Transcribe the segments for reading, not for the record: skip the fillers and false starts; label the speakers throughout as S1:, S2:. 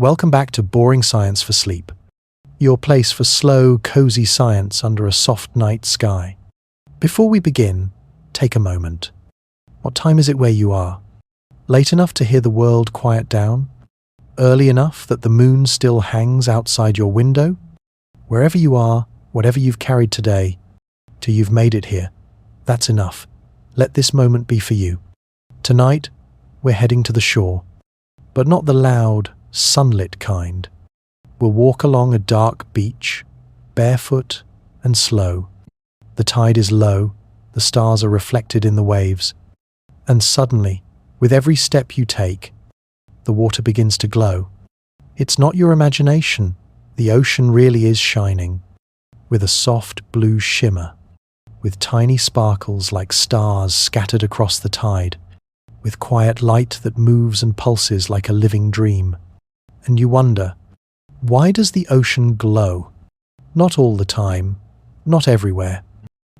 S1: Welcome back to Boring Science for Sleep, your place for slow, cozy science under a soft night sky. Before we begin, take a moment. What time is it where you are? Late enough to hear the world quiet down? Early enough that the moon still hangs outside your window? Wherever you are, whatever you've carried today, till you've made it here, that's enough. Let this moment be for you. Tonight, we're heading to the shore, but not the loud, sunlit kind. We'll walk along a dark beach, barefoot and slow. The tide is low, the stars are reflected in the waves, and suddenly, with every step you take, the water begins to glow. It's not your imagination, the ocean really is shining, with a soft blue shimmer, with tiny sparkles like stars scattered across the tide, with quiet light that moves and pulses like a living dream. And you wonder, why does the ocean glow? Not all the time, not everywhere,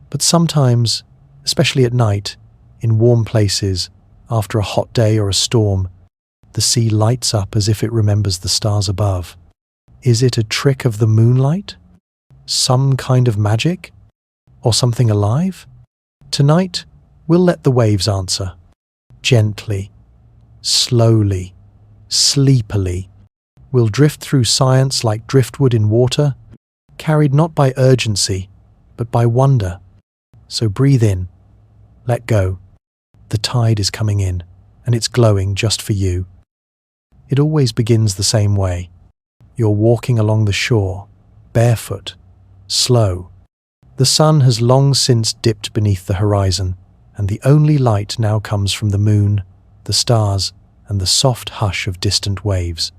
S1: but sometimes, especially at night, in warm places, after a hot day or a storm, the sea lights up as if it remembers the stars above. Is it a trick of the moonlight? Some kind of magic? Or something alive? Tonight, we'll let the waves answer. Gently, slowly, sleepily. We'll drift through science like driftwood in water, carried not by urgency, but by wonder. So breathe in, let go. The tide is coming in, and it's glowing just for you. It always begins the same way. You're walking along the shore, barefoot, slow. The sun has long since dipped beneath the horizon, and the only light now comes from the moon, the stars, and the soft hush of distant waves.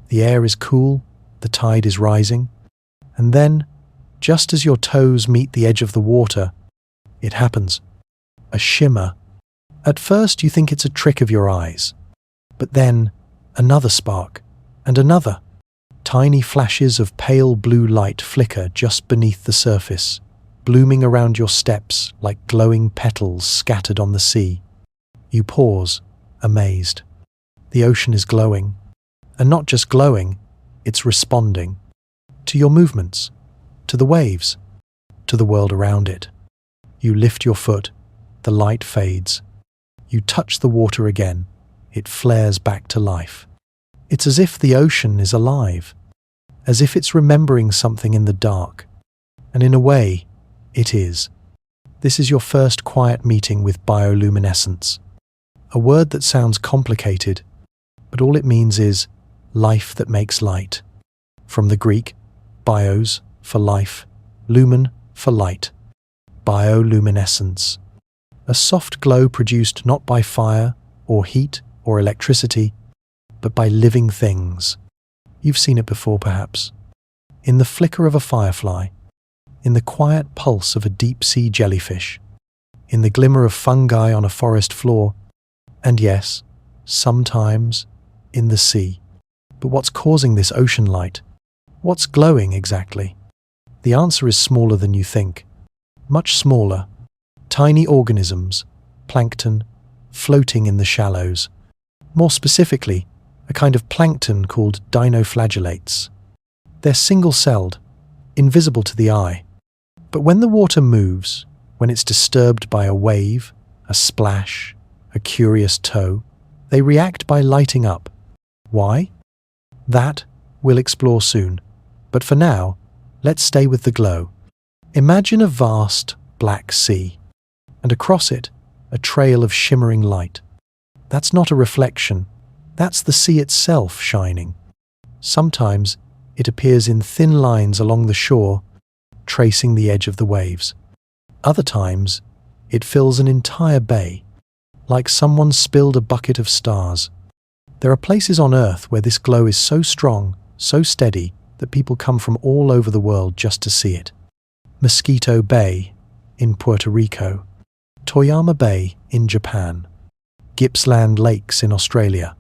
S1: The air is cool, the tide is rising, and then, just as your toes meet the edge of the water, it happens. A shimmer. At first you think it's a trick of your eyes, but then another spark, and another. Tiny flashes of pale blue light flicker just beneath the surface, blooming around your steps like glowing petals scattered on the sea. You pause, amazed. The ocean is glowing. And not just glowing, it's responding. To your movements, to the waves, to the world around it. You lift your foot, the light fades. You touch the water again, it flares back to life. It's as if the ocean is alive, as if it's remembering something in the dark. And in a way, it is. This is your first quiet meeting with bioluminescence. A word that sounds complicated, but all it means is life that makes light. From the Greek, bios, for life, lumen, for light. Bioluminescence. A soft glow produced not by fire, or heat, or electricity, but by living things. You've seen it before, perhaps. In the flicker of a firefly, in the quiet pulse of a deep-sea jellyfish, in the glimmer of fungi on a forest floor, and yes, sometimes, in the sea. But what's causing this ocean light? What's glowing exactly? The answer is smaller than you think. Much smaller. Tiny organisms, plankton, floating in the shallows. More specifically, a kind of plankton called dinoflagellates. They're single-celled, invisible to the eye. But when the water moves, when it's disturbed by a wave, a splash, a curious tow, they react by lighting up. Why? That we'll explore soon, but for now, let's stay with the glow. Imagine a vast, black sea, and across it, a trail of shimmering light. That's not a reflection, that's the sea itself shining. Sometimes, it appears in thin lines along the shore, tracing the edge of the waves. Other times, it fills an entire bay, like someone spilled a bucket of stars. There are places on Earth where this glow is so strong, so steady, that people come from all over the world just to see it. Mosquito Bay in Puerto Rico, Toyama Bay in Japan, Gippsland Lakes in Australia,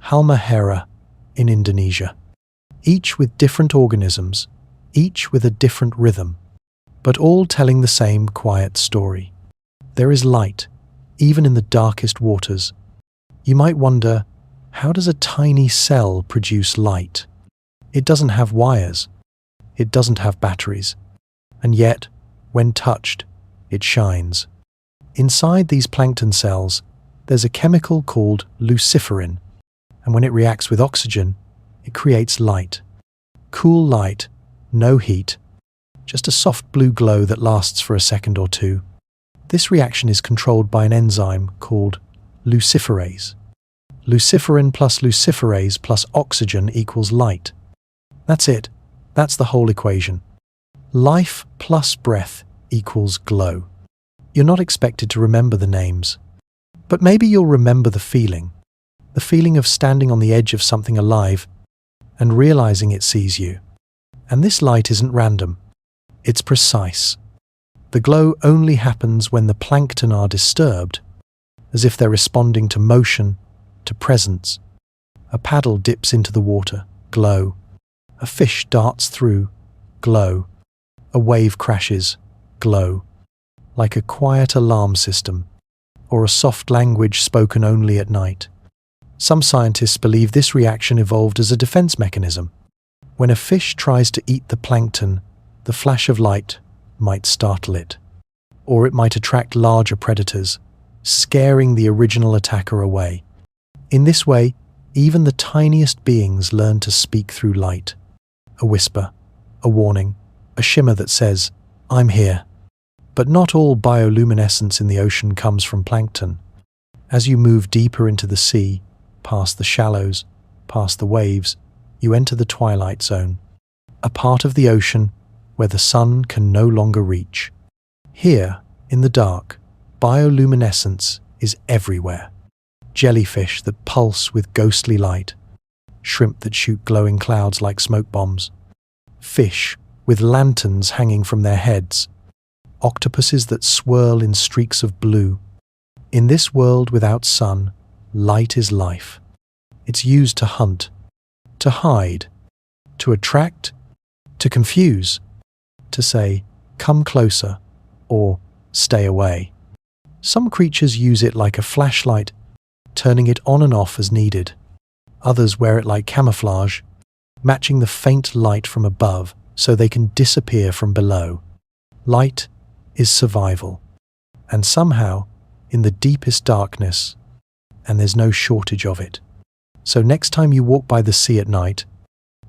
S1: Halmahera in Indonesia. Each with different organisms, each with a different rhythm, but all telling the same quiet story. There is light, even in the darkest waters. You might wonder, How does a tiny cell produce light? It doesn't have wires. It doesn't have batteries. And yet, when touched, it shines. Inside these plankton cells, there's a chemical called luciferin, and when it reacts with oxygen, it creates light. Cool light, no heat, just a soft blue glow that lasts for a second or two. This reaction is controlled by an enzyme called luciferase. Luciferin plus luciferase plus oxygen equals light. That's it. That's the whole equation. Life plus breath equals glow. You're not expected to remember the names, but maybe you'll remember the feeling of standing on the edge of something alive and realizing it sees you. And this light isn't random. It's precise. The glow only happens when the plankton are disturbed, as if they're responding to motion, to presence. A paddle dips into the water, glow. A fish darts through, glow. A wave crashes, glow. Like a quiet alarm system, or a soft language spoken only at night. Some scientists believe this reaction evolved as a defense mechanism. When a fish tries to eat the plankton, the flash of light might startle it, or it might attract larger predators, scaring the original attacker away. In this way, even the tiniest beings learn to speak through light. A whisper, a warning, a shimmer that says, "I'm here." But not all bioluminescence in the ocean comes from plankton. As you move deeper into the sea, past the shallows, past the waves, you enter the twilight zone, a part of the ocean where the sun can no longer reach. Here, in the dark, bioluminescence is everywhere. Jellyfish that pulse with ghostly light, shrimp that shoot glowing clouds like smoke bombs, fish with lanterns hanging from their heads, octopuses that swirl in streaks of blue. In this world without sun, light is life. It's used to hunt, to hide, to attract, to confuse, to say, "Come closer," or "Stay away." Some creatures use it like a flashlight, turning it on and off as needed. Others wear it like camouflage, matching the faint light from above so they can disappear from below. Light is survival. And somehow, in the deepest darkness, and there's no shortage of it. So next time you walk by the sea at night,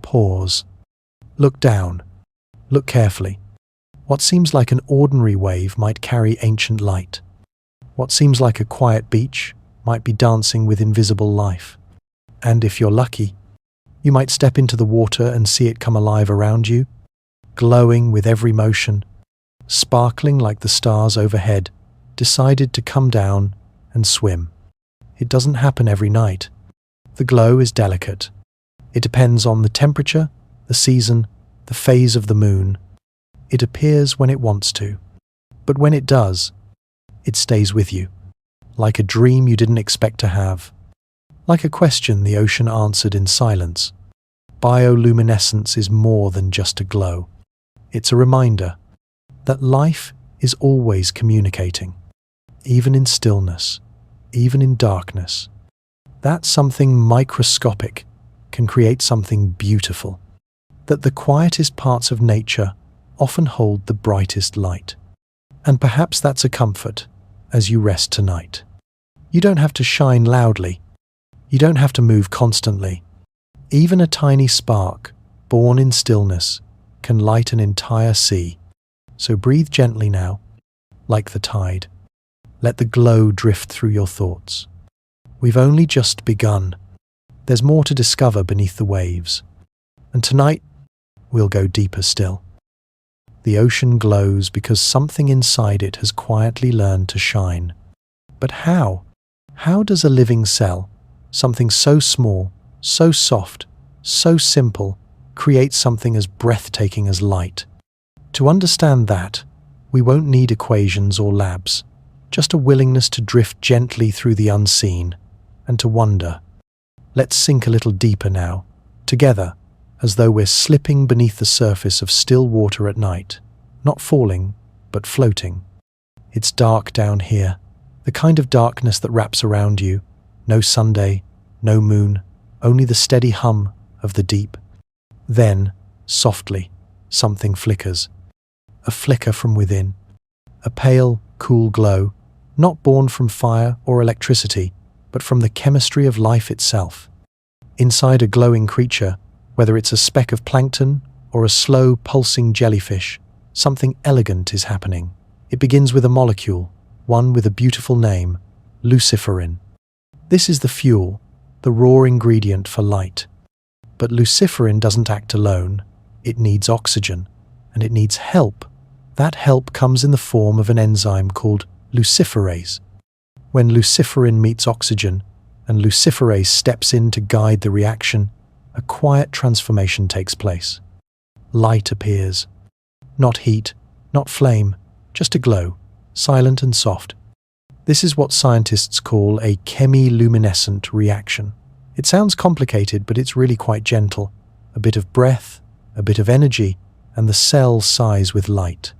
S1: pause. Look down. Look carefully. What seems like an ordinary wave might carry ancient light. What seems like a quiet beach might be dancing with invisible life. And if you're lucky, you might step into the water and see it come alive around you, glowing with every motion, sparkling like the stars overhead, decided to come down and swim. It doesn't happen every night. The glow is delicate. It depends on the temperature, the season, the phase of the moon. It appears when it wants to. But when it does, it stays with you, like a dream you didn't expect to have, like a question the ocean answered in silence. Bioluminescence is more than just a glow. It's a reminder that life is always communicating, even in stillness, even in darkness. That something microscopic can create something beautiful, that the quietest parts of nature often hold the brightest light. And perhaps that's a comfort as you rest tonight. You don't have to shine loudly. You don't have to move constantly. Even a tiny spark, born in stillness, can light an entire sea. So breathe gently now, like the tide. Let the glow drift through your thoughts. We've only just begun. There's more to discover beneath the waves. And tonight, we'll go deeper still. The ocean glows because something inside it has quietly learned to shine. But how? How does a living cell, something so small, so soft, so simple, create something as breathtaking as light? To understand that, we won't need equations or labs, just a willingness to drift gently through the unseen and to wonder. Let's sink a little deeper now, together, as though we're slipping beneath the surface of still water at night, not falling, but floating. It's dark down here, the kind of darkness that wraps around you. No Sunday, no moon, only the steady hum of the deep. Then, softly, something flickers. A flicker from within. A pale, cool glow, not born from fire or electricity, but from the chemistry of life itself. Inside a glowing creature, whether it's a speck of plankton or a slow, pulsing jellyfish, something elegant is happening. It begins with a molecule, one with a beautiful name, luciferin. This is the fuel, the raw ingredient for light. But luciferin doesn't act alone. It needs oxygen, and it needs help. That help comes in the form of an enzyme called luciferase. When luciferin meets oxygen, and luciferase steps in to guide the reaction, a quiet transformation takes place. Light appears. Not heat, not flame, just a glow, silent and soft. This is what scientists call a chemiluminescent reaction. It sounds complicated, but it's really quite gentle. A bit of breath, a bit of energy, and the cell sighs with light.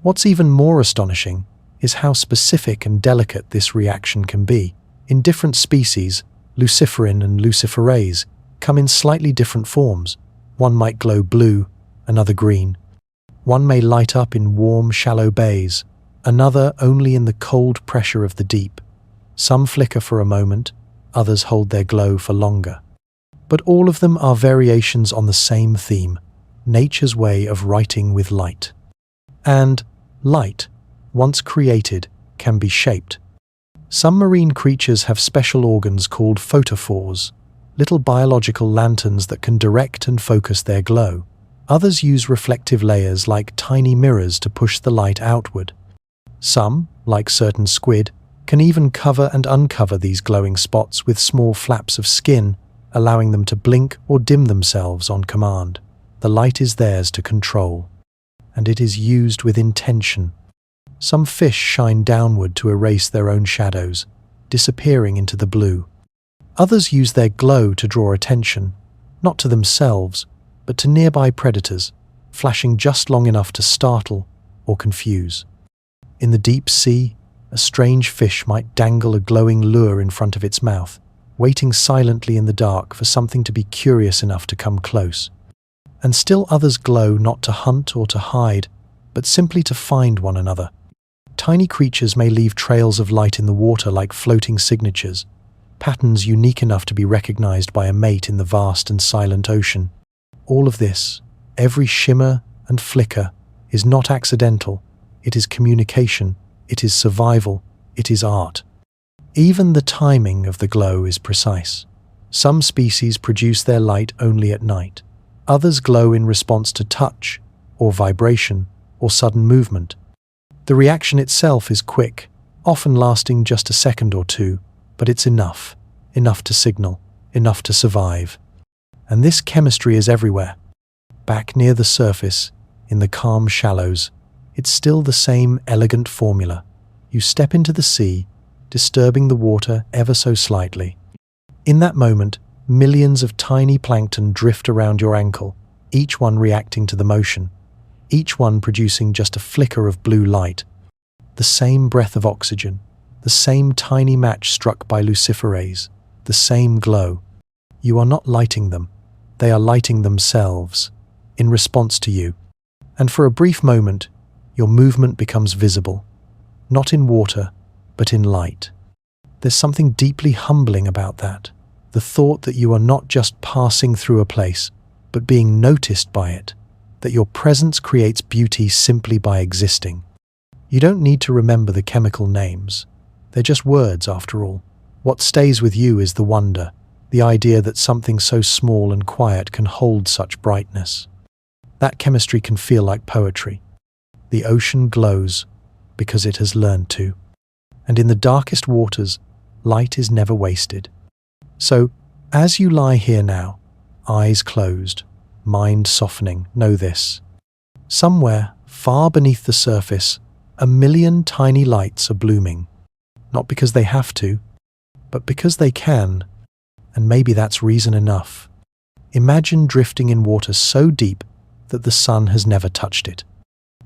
S1: What's even more astonishing is how specific and delicate this reaction can be. In different species, luciferin and luciferase come in slightly different forms. One might glow blue, another green. One may light up in warm, shallow bays, another only in the cold pressure of the deep. Some flicker for a moment, others hold their glow for longer. But all of them are variations on the same theme, nature's way of writing with light. And light, once created, can be shaped. Some marine creatures have special organs called photophores, little biological lanterns that can direct and focus their glow. Others use reflective layers like tiny mirrors to push the light outward. Some, like certain squid, can even cover and uncover these glowing spots with small flaps of skin, allowing them to blink or dim themselves on command. The light is theirs to control, and it is used with intention. Some fish shine downward to erase their own shadows, disappearing into the blue. Others use their glow to draw attention, not to themselves, but to nearby predators, flashing just long enough to startle or confuse. In the deep sea, a strange fish might dangle a glowing lure in front of its mouth, waiting silently in the dark for something to be curious enough to come close. And still others glow not to hunt or to hide, but simply to find one another. Tiny creatures may leave trails of light in the water like floating signatures, patterns unique enough to be recognized by a mate in the vast and silent ocean. All of this, every shimmer and flicker, is not accidental. It is communication, it is survival, it is art. Even the timing of the glow is precise. Some species produce their light only at night. Others glow in response to touch, or vibration, or sudden movement. The reaction itself is quick, often lasting just a second or two, but it's enough to signal, enough to survive. And this chemistry is everywhere. Back near the surface, in the calm shallows, it's still the same elegant formula. You step into the sea, disturbing the water ever so slightly. In that moment, millions of tiny plankton drift around your ankle, each one reacting to the motion, each one producing just a flicker of blue light. The same breath of oxygen, the same tiny match struck by luciferase, the same glow. You are not lighting them, they are lighting themselves, in response to you. And for a brief moment, your movement becomes visible, not in water, but in light. There's something deeply humbling about that, the thought that you are not just passing through a place, but being noticed by it, that your presence creates beauty simply by existing. You don't need to remember the chemical names. They're just words, after all. What stays with you is the wonder, the idea that something so small and quiet can hold such brightness. That chemistry can feel like poetry. The ocean glows because it has learned to. And in the darkest waters, light is never wasted. So, as you lie here now, eyes closed, mind softening, know this. Somewhere, far beneath the surface, a million tiny lights are blooming. Not because they have to, but because they can. And maybe that's reason enough. Imagine drifting in water so deep that the sun has never touched it.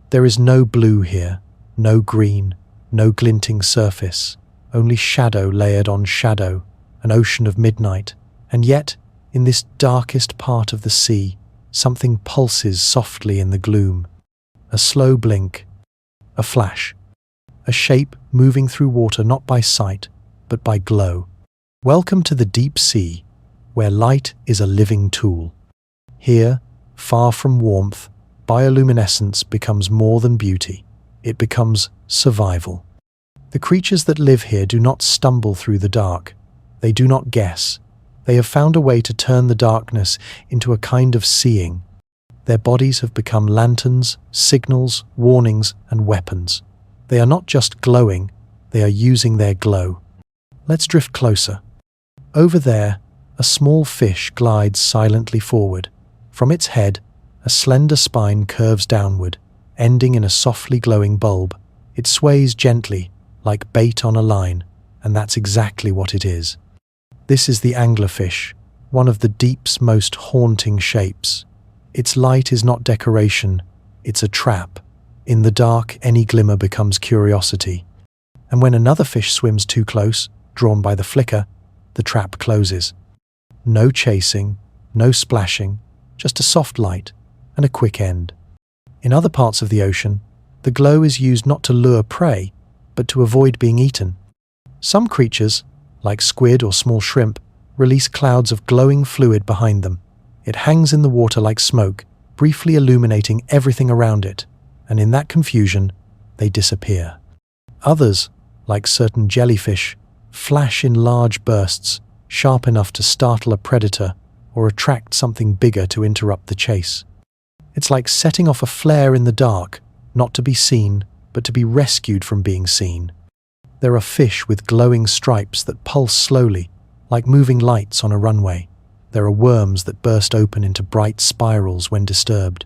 S1: There is no blue here, no green, no glinting surface, only shadow layered on shadow, an ocean of midnight, and yet, in this darkest part of the sea, something pulses softly in the gloom. A slow blink, a flash, a shape moving through water not by sight, but by glow. Welcome to the deep sea, where light is a living tool. Here, far from warmth, bioluminescence becomes more than beauty. It becomes survival. The creatures that live here do not stumble through the dark. They do not guess. They have found a way to turn the darkness into a kind of seeing. Their bodies have become lanterns, signals, warnings, and weapons. They are not just glowing, they are using their glow. Let's drift closer. Over there, a small fish glides silently forward. From its head, a slender spine curves downward, ending in a softly glowing bulb. It sways gently, like bait on a line, and that's exactly what it is. This is the anglerfish, one of the deep's most haunting shapes. Its light is not decoration, it's a trap. In the dark, any glimmer becomes curiosity. And when another fish swims too close, drawn by the flicker, the trap closes. No chasing, no splashing, just a soft light and a quick end. In other parts of the ocean, the glow is used not to lure prey, but to avoid being eaten. Some creatures, like squid or small shrimp, release clouds of glowing fluid behind them. It hangs in the water like smoke, briefly illuminating everything around it, and in that confusion, they disappear. Others, like certain jellyfish, flash in large bursts, sharp enough to startle a predator or attract something bigger to interrupt the chase. It's like setting off a flare in the dark, not to be seen, but to be rescued from being seen. There are fish with glowing stripes that pulse slowly, like moving lights on a runway. There are worms that burst open into bright spirals when disturbed.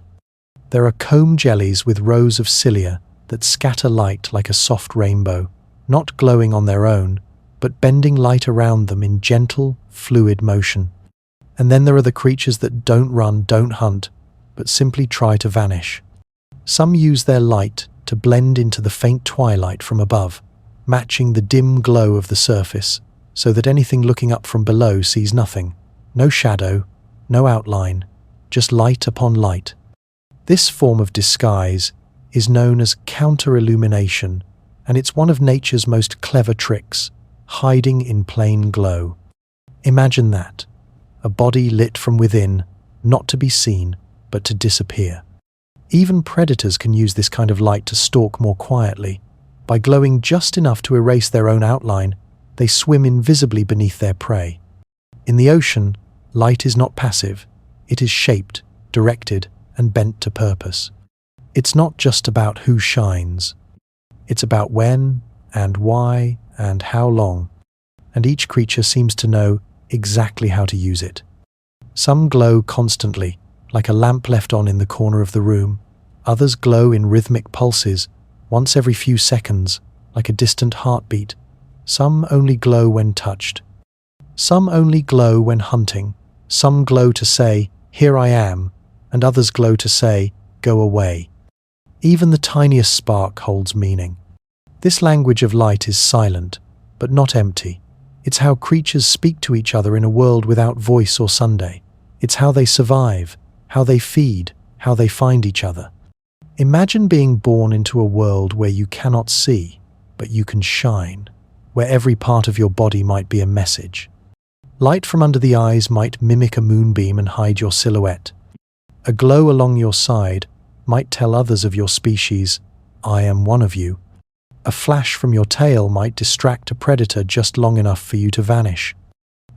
S1: There are comb jellies with rows of cilia that scatter light like a soft rainbow, not glowing on their own, but bending light around them in gentle, fluid motion. And then there are the creatures that don't run, don't hunt, but simply try to vanish. Some use their light to blend into the faint twilight from above, matching the dim glow of the surface, so that anything looking up from below sees nothing. No shadow, no outline, just light upon light. This form of disguise is known as counter-illumination, and it's one of nature's most clever tricks, hiding in plain glow. Imagine that, a body lit from within, not to be seen, but to disappear. Even predators can use this kind of light to stalk more quietly. By glowing just enough to erase their own outline, they swim invisibly beneath their prey. In the ocean, light is not passive. It is shaped, directed, and bent to purpose. It's not just about who shines. It's about when, and why, and how long. And each creature seems to know exactly how to use it. Some glow constantly, like a lamp left on in the corner of the room. Others glow in rhythmic pulses, once every few seconds, like a distant heartbeat. Some only glow when touched. Some only glow when hunting. Some glow to say, "Here I am," and others glow to say, "Go away." Even the tiniest spark holds meaning. This language of light is silent, but not empty. It's how creatures speak to each other in a world without voice or Sunday. It's how they survive, how they feed, how they find each other. Imagine being born into a world where you cannot see, but you can shine, where every part of your body might be a message. Light from under the eyes might mimic a moonbeam and hide your silhouette. A glow along your side might tell others of your species, "I am one of you." A flash from your tail might distract a predator just long enough for you to vanish.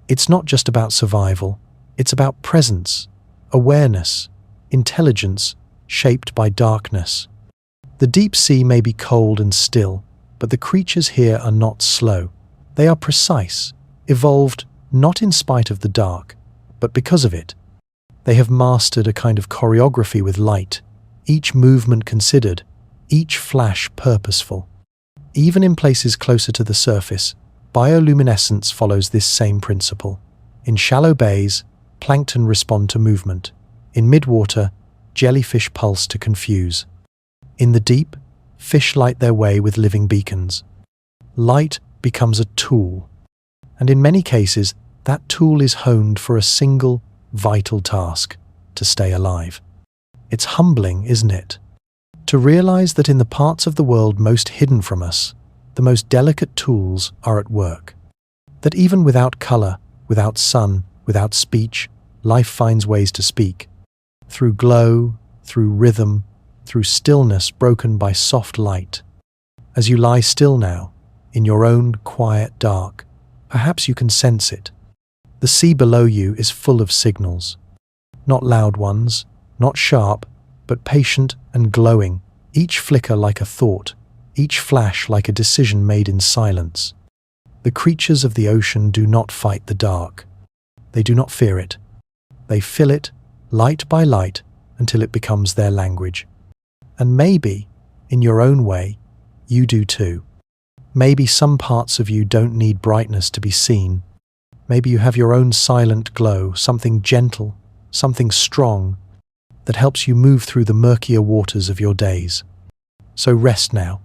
S1: It's not just about survival, it's about presence, awareness, intelligence shaped by darkness. The deep sea may be cold and still, but the creatures here are not slow. They are precise, evolved not in spite of the dark, but because of it. They have mastered a kind of choreography with light, each movement considered, each flash purposeful. Even in places closer to the surface, bioluminescence follows this same principle. In shallow bays, plankton respond to movement. In midwater, jellyfish pulse to confuse. In the deep, fish light their way with living beacons. Light becomes a tool, And in many cases, that tool is honed for a single, vital task: to stay alive. It's humbling, isn't it? To realize that in the parts of the world most hidden from us, the most delicate tools are at work. That even without color, without sun, without speech, life finds ways to speak. Through glow, through rhythm, through stillness broken by soft light. As you lie still now, in your own quiet dark, perhaps you can sense it. The sea below you is full of signals. Not loud ones, not sharp, but patient and glowing, each flicker like a thought, each flash like a decision made in silence. The creatures of the ocean do not fight the dark. They do not fear it. They fill it, light by light, until it becomes their language. And maybe, in your own way, you do too. Maybe some parts of you don't need brightness to be seen. Maybe you have your own silent glow, something gentle, something strong, that helps you move through the murkier waters of your days. So rest now.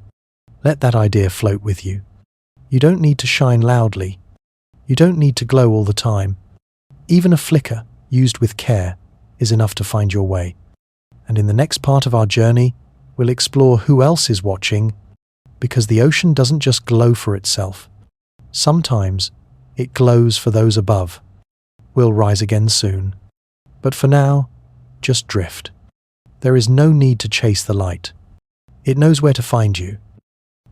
S1: Let that idea float with you. You don't need to shine loudly. You don't need to glow all the time. Even a flicker, used with care, is enough to find your way. And in the next part of our journey, we'll explore who else is watching, because the ocean doesn't just glow for itself. Sometimes it glows for those above. We'll rise again soon. But for now, just drift. There is no need to chase the light. It knows where to find you.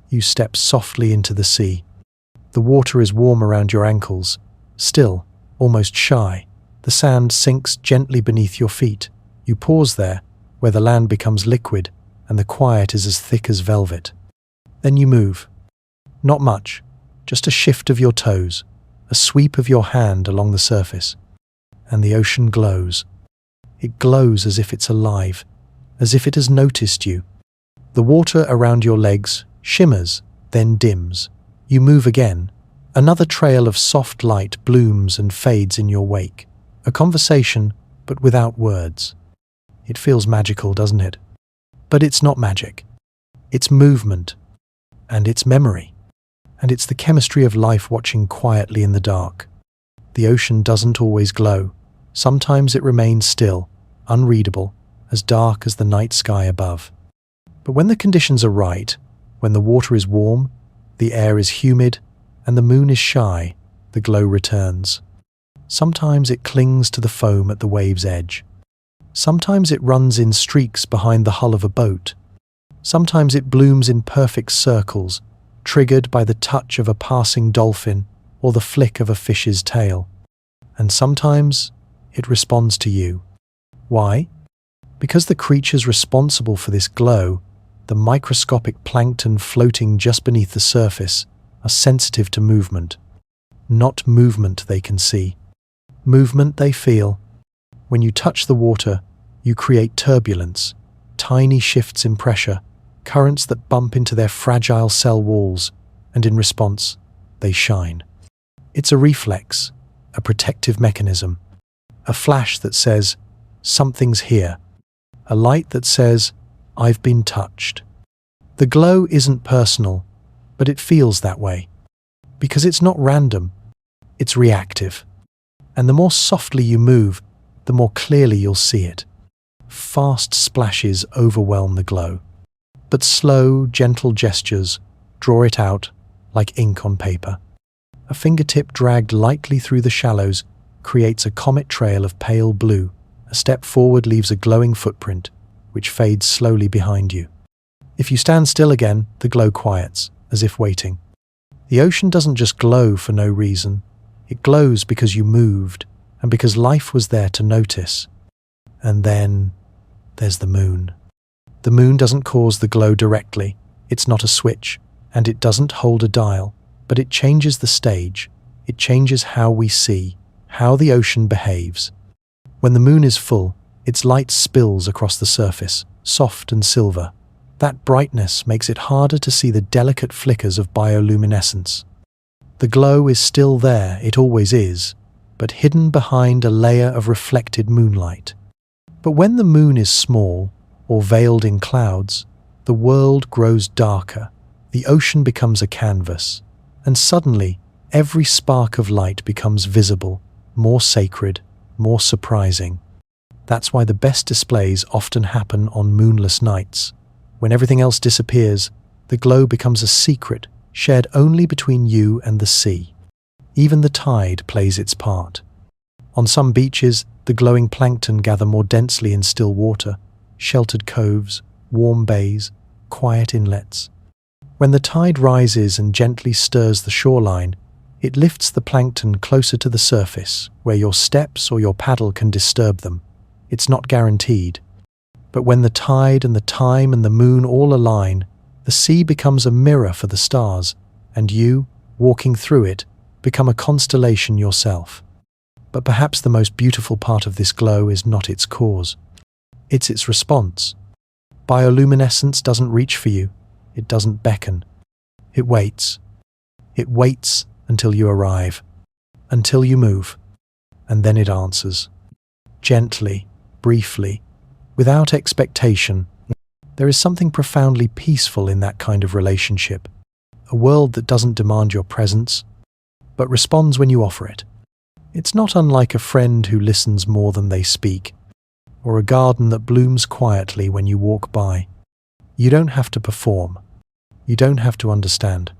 S1: You step softly into the sea. The water is warm around your ankles, still, almost shy. The sand sinks gently beneath your feet. You pause there, where the land becomes liquid and the quiet is as thick as velvet. Then you move. Not much, just a shift of your toes, a sweep of your hand along the surface. And the ocean glows. It glows as if it's alive, as if it has noticed you. The water around your legs shimmers, then dims. You move again. Another trail of soft light blooms and fades in your wake. A conversation, but without words. It feels magical, doesn't it? But it's not magic. It's movement. And it's memory. And it's the chemistry of life watching quietly in the dark. The ocean doesn't always glow. Sometimes it remains still, unreadable, as dark as the night sky above. But when the conditions are right, when the water is warm, the air is humid, and the moon is shy, the glow returns. Sometimes it clings to the foam at the wave's edge. Sometimes it runs in streaks behind the hull of a boat. Sometimes it blooms in perfect circles, triggered by the touch of a passing dolphin or the flick of a fish's tail. And sometimes it responds to you. Why? Because the creatures responsible for this glow, the microscopic plankton floating just beneath the surface, are sensitive to movement. Not movement they can see. Movement they feel. When you touch the water, you create turbulence, tiny shifts in pressure, currents that bump into their fragile cell walls, and in response, they shine. It's a reflex, a protective mechanism, a flash that says, something's here, a light that says, I've been touched. The glow isn't personal, but it feels that way. Because it's not random, it's reactive. And the more softly you move, the more clearly you'll see it. Fast splashes overwhelm the glow. But slow, gentle gestures draw it out like ink on paper. A fingertip dragged lightly through the shallows creates a comet trail of pale blue. A step forward leaves a glowing footprint, which fades slowly behind you. If you stand still again, the glow quiets, as if waiting. The ocean doesn't just glow for no reason. It glows because you moved, and because life was there to notice. And then there's the moon. The moon doesn't cause the glow directly. It's not a switch, and it doesn't hold a dial, but it changes the stage. It changes how we see, how the ocean behaves. When the moon is full, its light spills across the surface, soft and silver. That brightness makes it harder to see the delicate flickers of bioluminescence. The glow is still there, it always is, but hidden behind a layer of reflected moonlight. But when the moon is small, or veiled in clouds, the world grows darker, the ocean becomes a canvas, and suddenly Every spark of light becomes visible, more sacred, more surprising. That's why the best displays often happen on moonless nights. When everything else disappears, the glow becomes a secret shared only between you and the sea. Even the tide plays its part. On some beaches, the glowing plankton gather more densely in still water, sheltered coves, warm bays, quiet inlets. When the tide rises and gently stirs the shoreline, it lifts the plankton closer to the surface, where your steps or your paddle can disturb them. It's not guaranteed. But when the tide and the time and the moon all align, the sea becomes a mirror for the stars, and you, walking through it, become a constellation yourself. But perhaps the most beautiful part of this glow is not its cause. It's its response. Bioluminescence doesn't reach for you. It doesn't beckon. It waits. It waits until you arrive, until you move, and then it answers. Gently, briefly, without expectation. There is something profoundly peaceful in that kind of relationship. A world that doesn't demand your presence, but responds when you offer it. It's not unlike a friend who listens more than they speak, or a garden that blooms quietly when you walk by. You don't have to perform. You don't have to understand.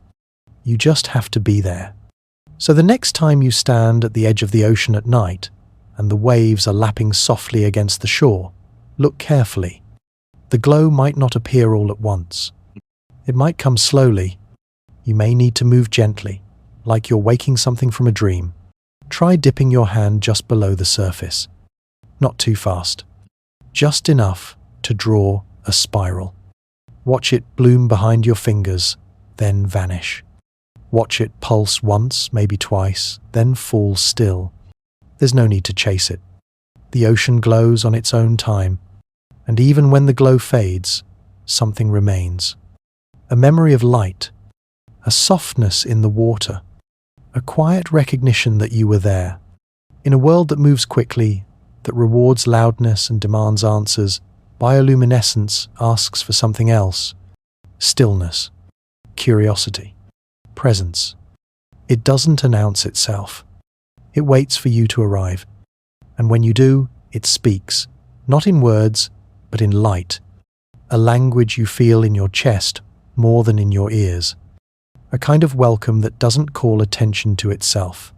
S1: You just have to be there. So the next time you stand at the edge of the ocean at night, and the waves are lapping softly against the shore, look carefully. The glow might not appear all at once. It might come slowly. You may need to move gently, like you're waking something from a dream. Try dipping your hand just below the surface. Not too fast. Just enough to draw a spiral. Watch it bloom behind your fingers, then vanish. Watch it pulse once, maybe twice, then fall still. There's no need to chase it. The ocean glows on its own time. And even when the glow fades, something remains. A memory of light, a softness in the water, a quiet recognition that you were there. In a world that moves quickly, that rewards loudness and demands answers, bioluminescence asks for something else. Stillness, curiosity, presence. It doesn't announce itself. It waits for you to arrive. And when you do, it speaks, not in words, but in light, a language you feel in your chest more than in your ears, a kind of welcome that doesn't call attention to itself.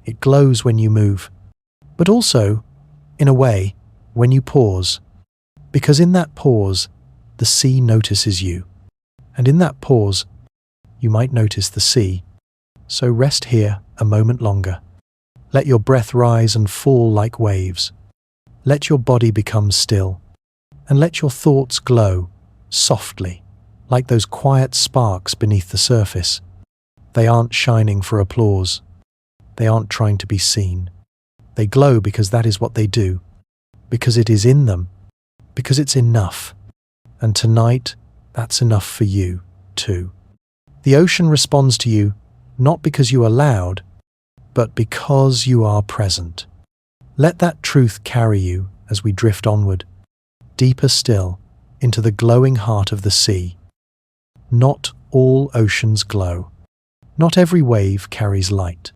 S1: It glows when you move, but also, in a way, when you pause, because in that pause, the sea notices you, and in that pause, you might notice the sea. So rest here a moment longer. Let your breath rise and fall like waves. Let your body become still. And let your thoughts glow, softly, like those quiet sparks beneath the surface. They aren't shining for applause. They aren't trying to be seen. They glow because that is what they do, because it is in them, because it's enough. And tonight, that's enough for you, too. The ocean responds to you, not because you are loud, but because you are present. Let that truth carry you as we drift onward, deeper still, into the glowing heart of the sea. Not all oceans glow. Not every wave carries light.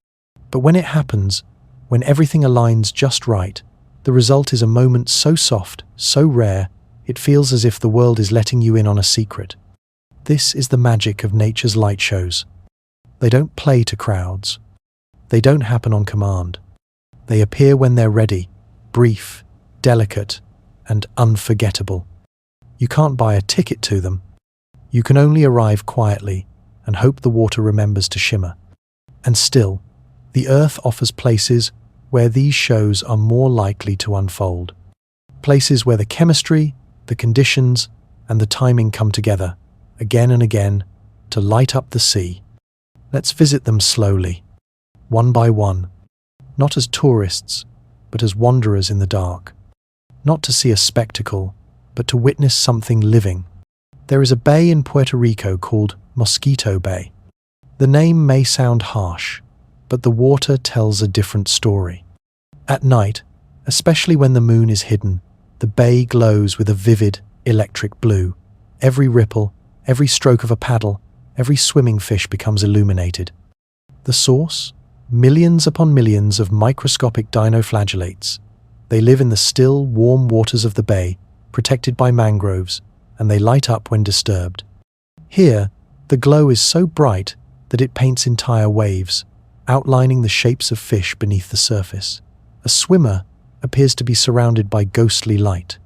S1: But when it happens, when everything aligns just right, the result is a moment so soft, so rare, it feels as if the world is letting you in on a secret. This is the magic of nature's light shows. They don't play to crowds. They don't happen on command. They appear when they're ready, brief, delicate, and unforgettable. You can't buy a ticket to them. You can only arrive quietly and hope the water remembers to shimmer. And still, the earth offers places where these shows are more likely to unfold. Places where the chemistry, the conditions, and the timing come together, again and again, to light up the sea. Let's visit them slowly, one by one, not as tourists, but as wanderers in the dark. Not to see a spectacle, but to witness something living. There is a bay in Puerto Rico called Mosquito Bay. The name may sound harsh, but the water tells a different story. At night, especially when the moon is hidden, the bay glows with a vivid, electric blue. Every ripple, every stroke of a paddle, every swimming fish becomes illuminated. The source? Millions upon millions of microscopic dinoflagellates. They live in the still, warm waters of the bay, protected by mangroves, and they light up when disturbed. Here, the glow is so bright that it paints entire waves, outlining the shapes of fish beneath the surface. A swimmer appears to be surrounded by ghostly light.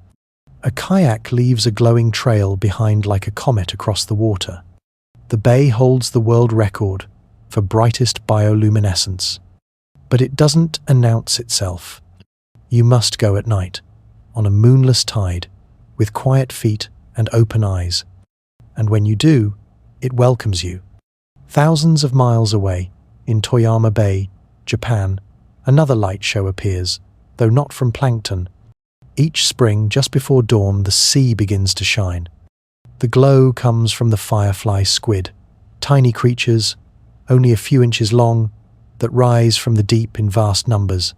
S1: A kayak leaves a glowing trail behind like a comet across the water. The bay holds the world record for brightest bioluminescence. But it doesn't announce itself. You must go at night, on a moonless tide, with quiet feet and open eyes. And when you do, it welcomes you. Thousands of miles away, in Toyama Bay, Japan, another light show appears, though not from plankton. Each spring, just before dawn, the sea begins to shine. The glow comes from the firefly squid, tiny creatures, only a few inches long, that rise from the deep in vast numbers.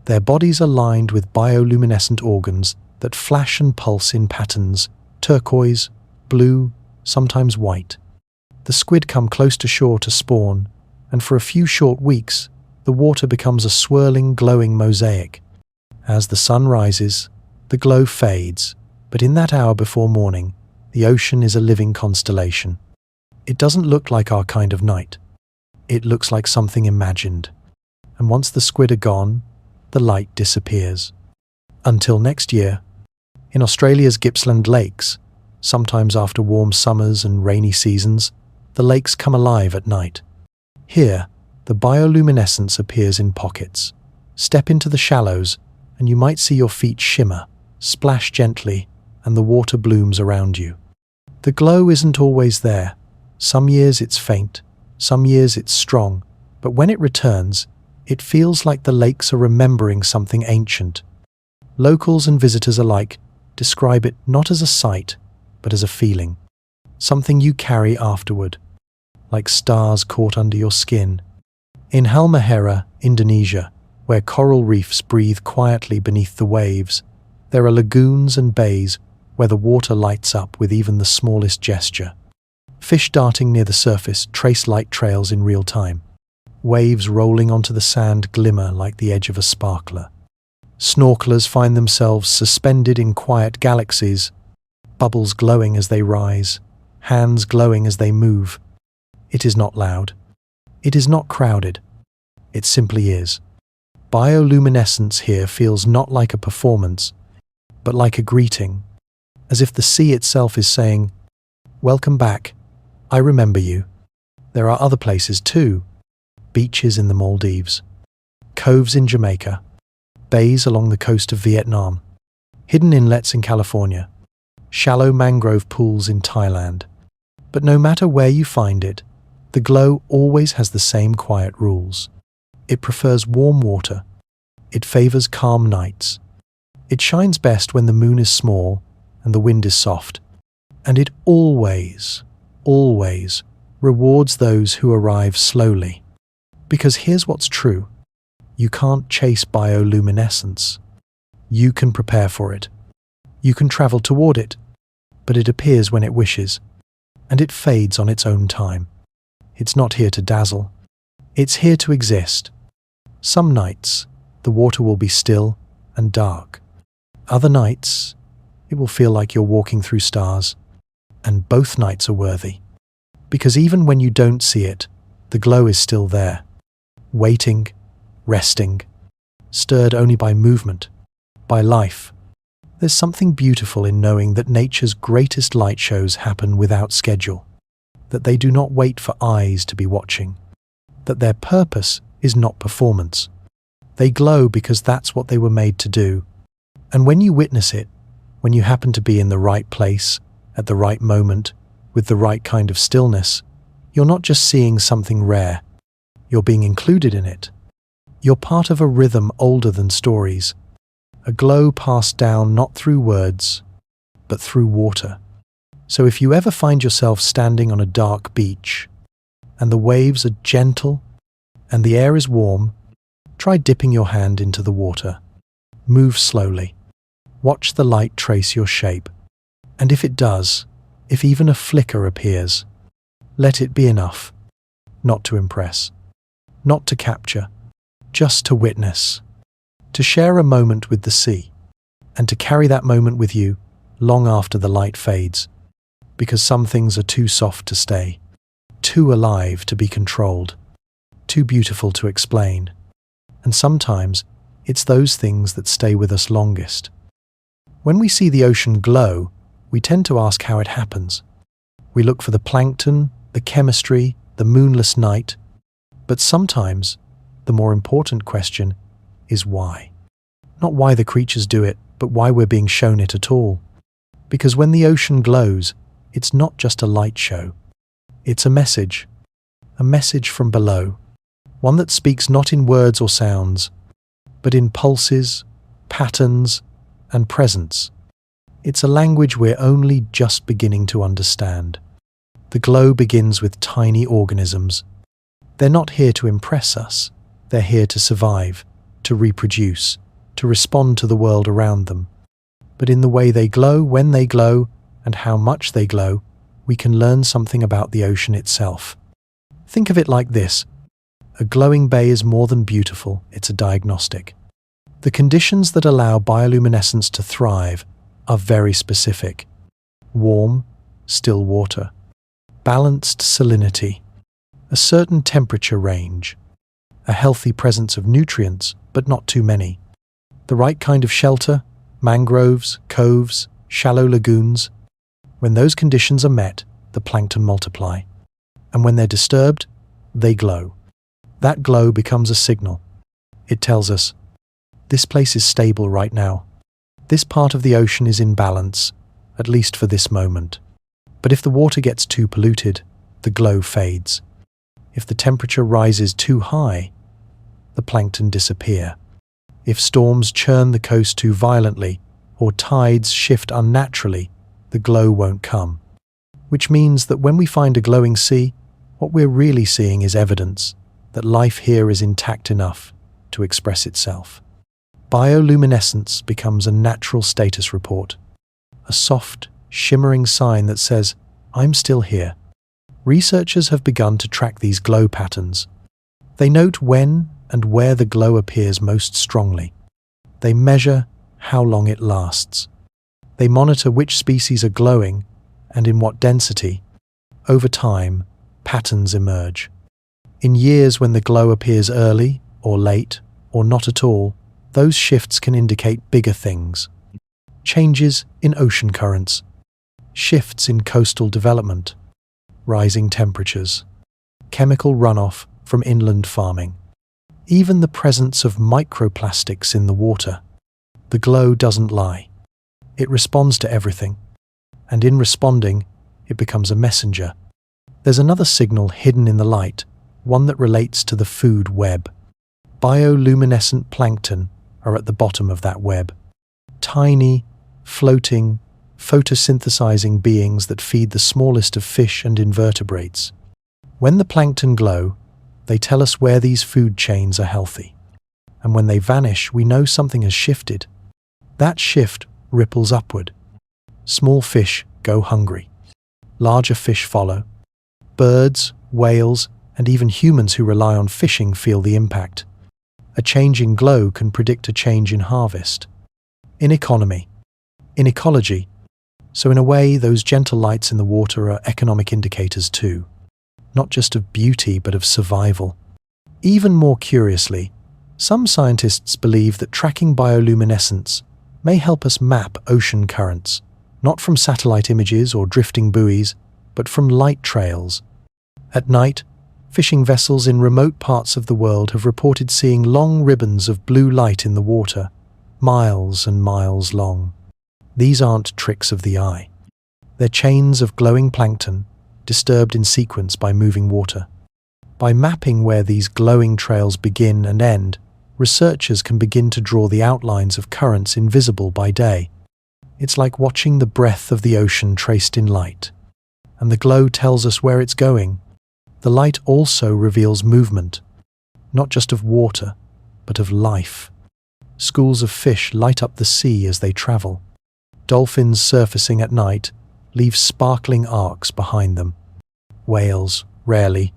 S1: Their bodies are lined with bioluminescent organs that flash and pulse in patterns, turquoise, blue, sometimes white. The squid come close to shore to spawn, and for a few short weeks, the water becomes a swirling, glowing mosaic. As the sun rises, the glow fades, but in that hour before morning, the ocean is a living constellation. It doesn't look like our kind of night. It looks like something imagined. And once the squid are gone, the light disappears. Until next year, in Australia's Gippsland lakes, sometimes after warm summers and rainy seasons, the lakes come alive at night. Here, the bioluminescence appears in pockets. Step into the shallows, and you might see your feet shimmer, splash gently, and the water blooms around you. The glow isn't always there. Some years it's faint, some years it's strong, but when it returns, it feels like the lakes are remembering something ancient. Locals and visitors alike describe it not as a sight, but as a feeling. Something you carry afterward, like stars caught under your skin. In Halmahera, Indonesia, where coral reefs breathe quietly beneath the waves, there are lagoons and bays where the water lights up with even the smallest gesture. Fish darting near the surface trace light trails in real time. Waves rolling onto the sand glimmer like the edge of a sparkler. Snorkelers find themselves suspended in quiet galaxies, bubbles glowing as they rise, hands glowing as they move. It is not loud. It is not crowded. It simply is. Bioluminescence here feels not like a performance, but like a greeting, as if the sea itself is saying, "Welcome back. I remember you." There are other places too. Beaches in the Maldives, coves in Jamaica, bays along the coast of Vietnam, hidden inlets in California, shallow mangrove pools in Thailand. But no matter where you find it, the glow always has the same quiet rules. It prefers warm water. It favors calm nights. It shines best when the moon is small and the wind is soft. And it always rewards those who arrive slowly. Because here's what's true. You can't chase bioluminescence. You can prepare for it. You can travel toward it, but it appears when it wishes, and it fades on its own time. It's not here to dazzle. It's here to exist. Some nights, the water will be still and dark. Other nights, it will feel like you're walking through stars. And both nights are worthy. Because even when you don't see it, the glow is still there. Waiting, resting, stirred only by movement, by life. There's something beautiful in knowing that nature's greatest light shows happen without schedule, that they do not wait for eyes to be watching, that their purpose is not performance. They glow because that's what they were made to do. And when you witness it, when you happen to be in the right place, at the right moment, with the right kind of stillness, you're not just seeing something rare, you're being included in it. You're part of a rhythm older than stories, a glow passed down not through words, but through water. So if you ever find yourself standing on a dark beach, and the waves are gentle, and the air is warm, try dipping your hand into the water. Move slowly. Watch the light trace your shape. And if it does, if even a flicker appears, let it be enough, not to impress, not to capture, just to witness, to share a moment with the sea, and to carry that moment with you long after the light fades, because some things are too soft to stay, too alive to be controlled, too beautiful to explain. And sometimes it's those things that stay with us longest. When we see the ocean glow, we tend to ask how it happens. We look for the plankton, the chemistry, the moonless night, but sometimes the more important question is why. Not why the creatures do it, but why we're being shown it at all. Because when the ocean glows, it's not just a light show. It's a message from below, one that speaks not in words or sounds, but in pulses, patterns, and presence. It's a language we're only just beginning to understand. The glow begins with tiny organisms. They're not here to impress us. They're here to survive, to reproduce, to respond to the world around them. But in the way they glow, when they glow, and how much they glow, we can learn something about the ocean itself. Think of it like this. A glowing bay is more than beautiful, it's a diagnostic. The conditions that allow bioluminescence to thrive are very specific. Warm, still water. Balanced salinity. A certain temperature range. A healthy presence of nutrients, but not too many. The right kind of shelter, mangroves, coves, shallow lagoons. When those conditions are met, the plankton multiply. And when they're disturbed, they glow. That glow becomes a signal. It tells us, this place is stable right now. This part of the ocean is in balance, at least for this moment. But if the water gets too polluted, the glow fades. If the temperature rises too high, the plankton disappear. If storms churn the coast too violently, or tides shift unnaturally, the glow won't come. Which means that when we find a glowing sea, what we're really seeing is evidence that life here is intact enough to express itself. Bioluminescence becomes a natural status report, a soft, shimmering sign that says, I'm still here. Researchers have begun to track these glow patterns. They note when and where the glow appears most strongly. They measure how long it lasts. They monitor which species are glowing and in what density. Over time, patterns emerge. In years when the glow appears early or late or not at all, those shifts can indicate bigger things. Changes in ocean currents, shifts in coastal development, rising temperatures, chemical runoff from inland farming, even the presence of microplastics in the water. The glow doesn't lie. It responds to everything, and in responding, it becomes a messenger. There's another signal hidden in the light, one that relates to the food web. Bioluminescent plankton are at the bottom of that web. Tiny, floating, photosynthesizing beings that feed the smallest of fish and invertebrates. When the plankton glow, they tell us where these food chains are healthy. And when they vanish, we know something has shifted. That shift ripples upward. Small fish go hungry. Larger fish follow. Birds, whales, and even humans who rely on fishing feel the impact. A change in glow can predict a change in harvest. In economy. In ecology. So in a way, those gentle lights in the water are economic indicators too. Not just of beauty, but of survival. Even more curiously, some scientists believe that tracking bioluminescence may help us map ocean currents, not from satellite images or drifting buoys, but from light trails. At night, fishing vessels in remote parts of the world have reported seeing long ribbons of blue light in the water, miles and miles long. These aren't tricks of the eye. They're chains of glowing plankton, disturbed in sequence by moving water. By mapping where these glowing trails begin and end, researchers can begin to draw the outlines of currents invisible by day. It's like watching the breath of the ocean traced in light. And the glow tells us where it's going. The light also reveals movement, not just of water, but of life. Schools of fish light up the sea as they travel. Dolphins surfacing at night leave sparkling arcs behind them. Whales, rarely,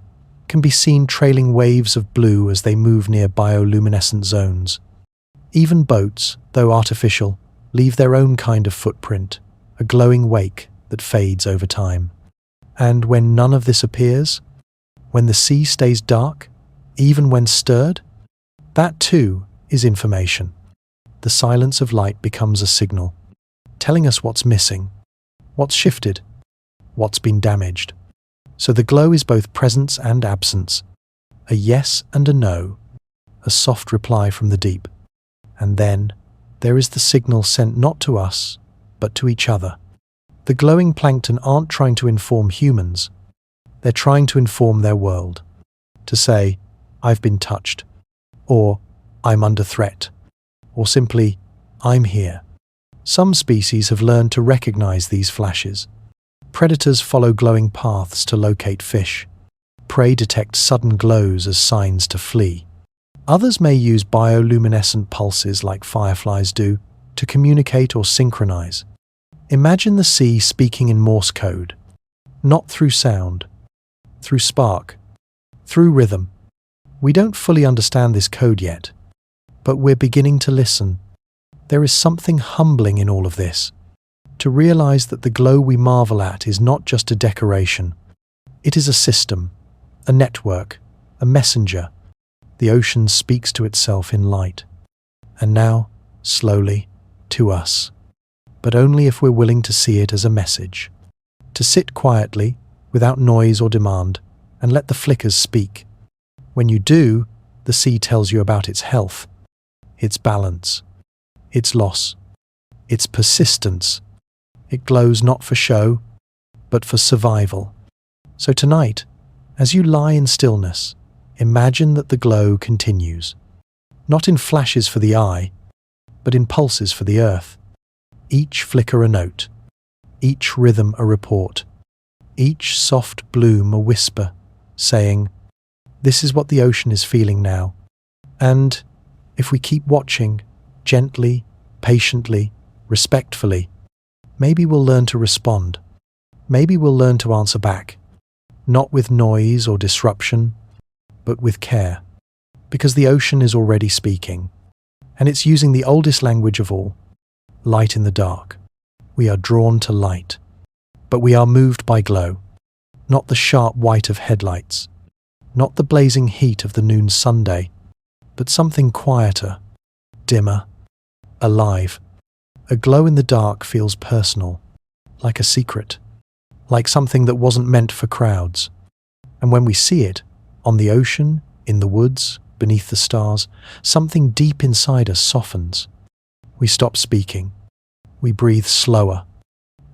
S1: can be seen trailing waves of blue as they move near bioluminescent zones. Even boats, though artificial, leave their own kind of footprint, a glowing wake that fades over time. And when none of this appears, when the sea stays dark, even when stirred, that too is information. The silence of light becomes a signal, telling us what's missing, what's shifted, what's been damaged. So the glow is both presence and absence, a yes and a no, a soft reply from the deep. And then there is the signal sent not to us, but to each other. The glowing plankton aren't trying to inform humans. They're trying to inform their world. To say, I've been touched, or I'm under threat, or simply, I'm here. Some species have learned to recognize these flashes. Predators follow glowing paths to locate fish. Prey detect sudden glows as signs to flee. Others may use bioluminescent pulses like fireflies do to communicate or synchronize. Imagine the sea speaking in Morse code, not through sound, through spark, through rhythm. We don't fully understand this code yet, but we're beginning to listen. There is something humbling in all of this, to realize that the glow we marvel at is not just a decoration. It is a system, a network, a messenger. The ocean speaks to itself in light. And now, slowly, to us. But only if we're willing to see it as a message. To sit quietly, without noise or demand, and let the flickers speak. When you do, the sea tells you about its health, its balance, its loss, its persistence. It glows not for show, but for survival. So tonight, as you lie in stillness, imagine that the glow continues. Not in flashes for the eye, but in pulses for the earth. Each flicker a note, each rhythm a report, each soft bloom a whisper, saying, this is what the ocean is feeling now. And if we keep watching, gently, patiently, respectfully, maybe we'll learn to respond. Maybe we'll learn to answer back. Not with noise or disruption, but with care. Because the ocean is already speaking. And it's using the oldest language of all, light in the dark. We are drawn to light. But we are moved by glow. Not the sharp white of headlights. Not the blazing heat of the noon Sunday. But something quieter, dimmer, alive. A glow in the dark feels personal, like a secret, like something that wasn't meant for crowds. And when we see it, on the ocean, in the woods, beneath the stars, something deep inside us softens. We stop speaking. We breathe slower.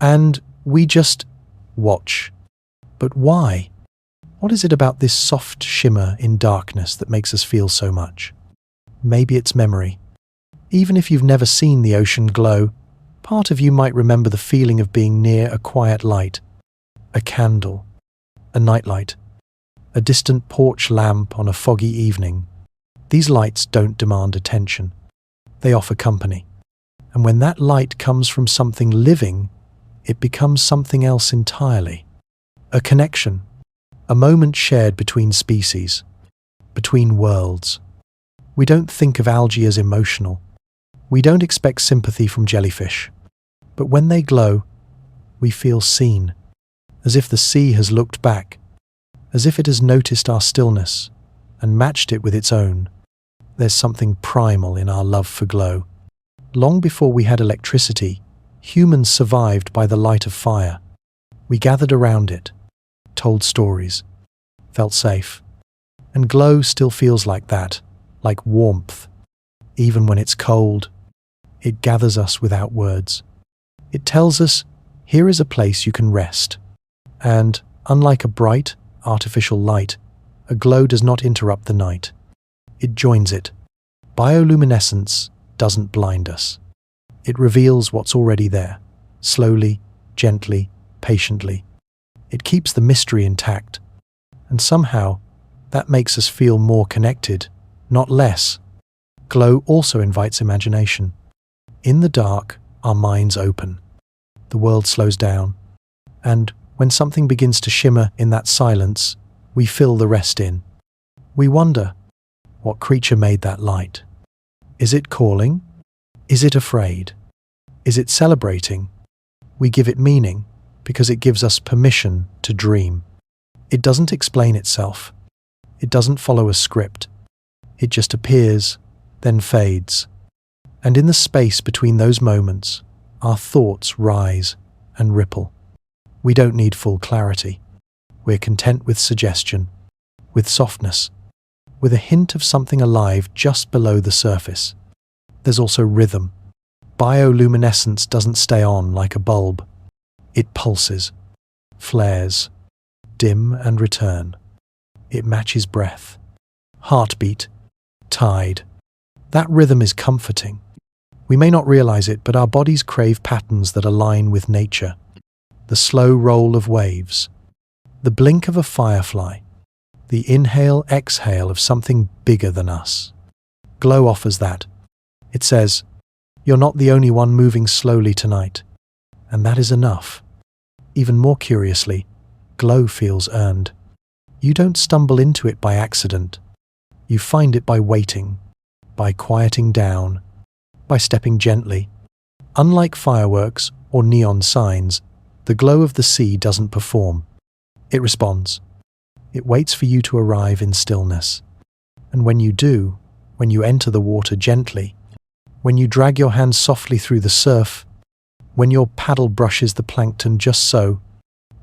S1: And we just watch. But why? What is it about this soft shimmer in darkness that makes us feel so much? Maybe it's memory. Even if you've never seen the ocean glow, part of you might remember the feeling of being near a quiet light, a candle, a nightlight, a distant porch lamp on a foggy evening. These lights don't demand attention. They offer company. And when that light comes from something living, it becomes something else entirely. A connection, a moment shared between species, between worlds. We don't think of algae as emotional. We don't expect sympathy from jellyfish. But when they glow, we feel seen, as if the sea has looked back, as if it has noticed our stillness and matched it with its own. There's something primal in our love for glow. Long before we had electricity, humans survived by the light of fire. We gathered around it, told stories, felt safe. And glow still feels like that, like warmth. Even when it's cold, it gathers us without words. It tells us, here is a place you can rest. And, unlike a bright, artificial light, a glow does not interrupt the night. It joins it. Bioluminescence doesn't blind us. It reveals what's already there, slowly, gently, patiently. It keeps the mystery intact. And somehow, that makes us feel more connected, not less. Glow also invites imagination. In the dark, our minds open. The world slows down. And when something begins to shimmer in that silence, We fill the rest in. We wonder, what creature made that light? Is it calling? Is it afraid? Is it celebrating? We give it meaning because it gives us permission to dream. It doesn't explain itself. It doesn't follow a script. It just appears, then fades. And in the space between those moments, our thoughts rise and ripple. We don't need full clarity. We're content with suggestion, with softness, with a hint of something alive just below the surface. There's also rhythm. Bioluminescence doesn't stay on like a bulb. It pulses, flares, dim and return. It matches breath, heartbeat, tide. That rhythm is comforting. We may not realize it, but our bodies crave patterns that align with nature. The slow roll of waves, the blink of a firefly, the inhale-exhale of something bigger than us. Glow offers that. It says, "You're not the only one moving slowly tonight." And that is enough. Even more curiously, glow feels earned. You don't stumble into it by accident. You find it by waiting, by quieting down, by stepping gently. Unlike fireworks or neon signs, the glow of the sea doesn't perform. It responds. It waits for you to arrive in stillness. And when you do, when you enter the water gently, when you drag your hand softly through the surf, when your paddle brushes the plankton just so,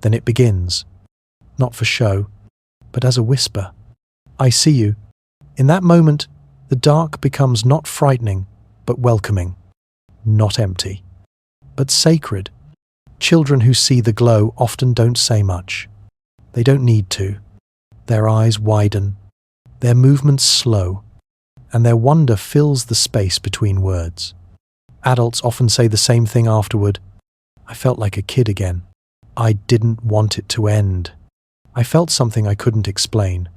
S1: then it begins. Not for show, but as a whisper. I see you. In that moment, the dark becomes not frightening, but welcoming. Not empty, but sacred. Children who see the glow often don't say much. They don't need to. Their eyes widen, their movements slow, and their wonder fills the space between words. Adults often say the same thing afterward. I felt like a kid again. I didn't want it to end. I felt something I couldn't explain.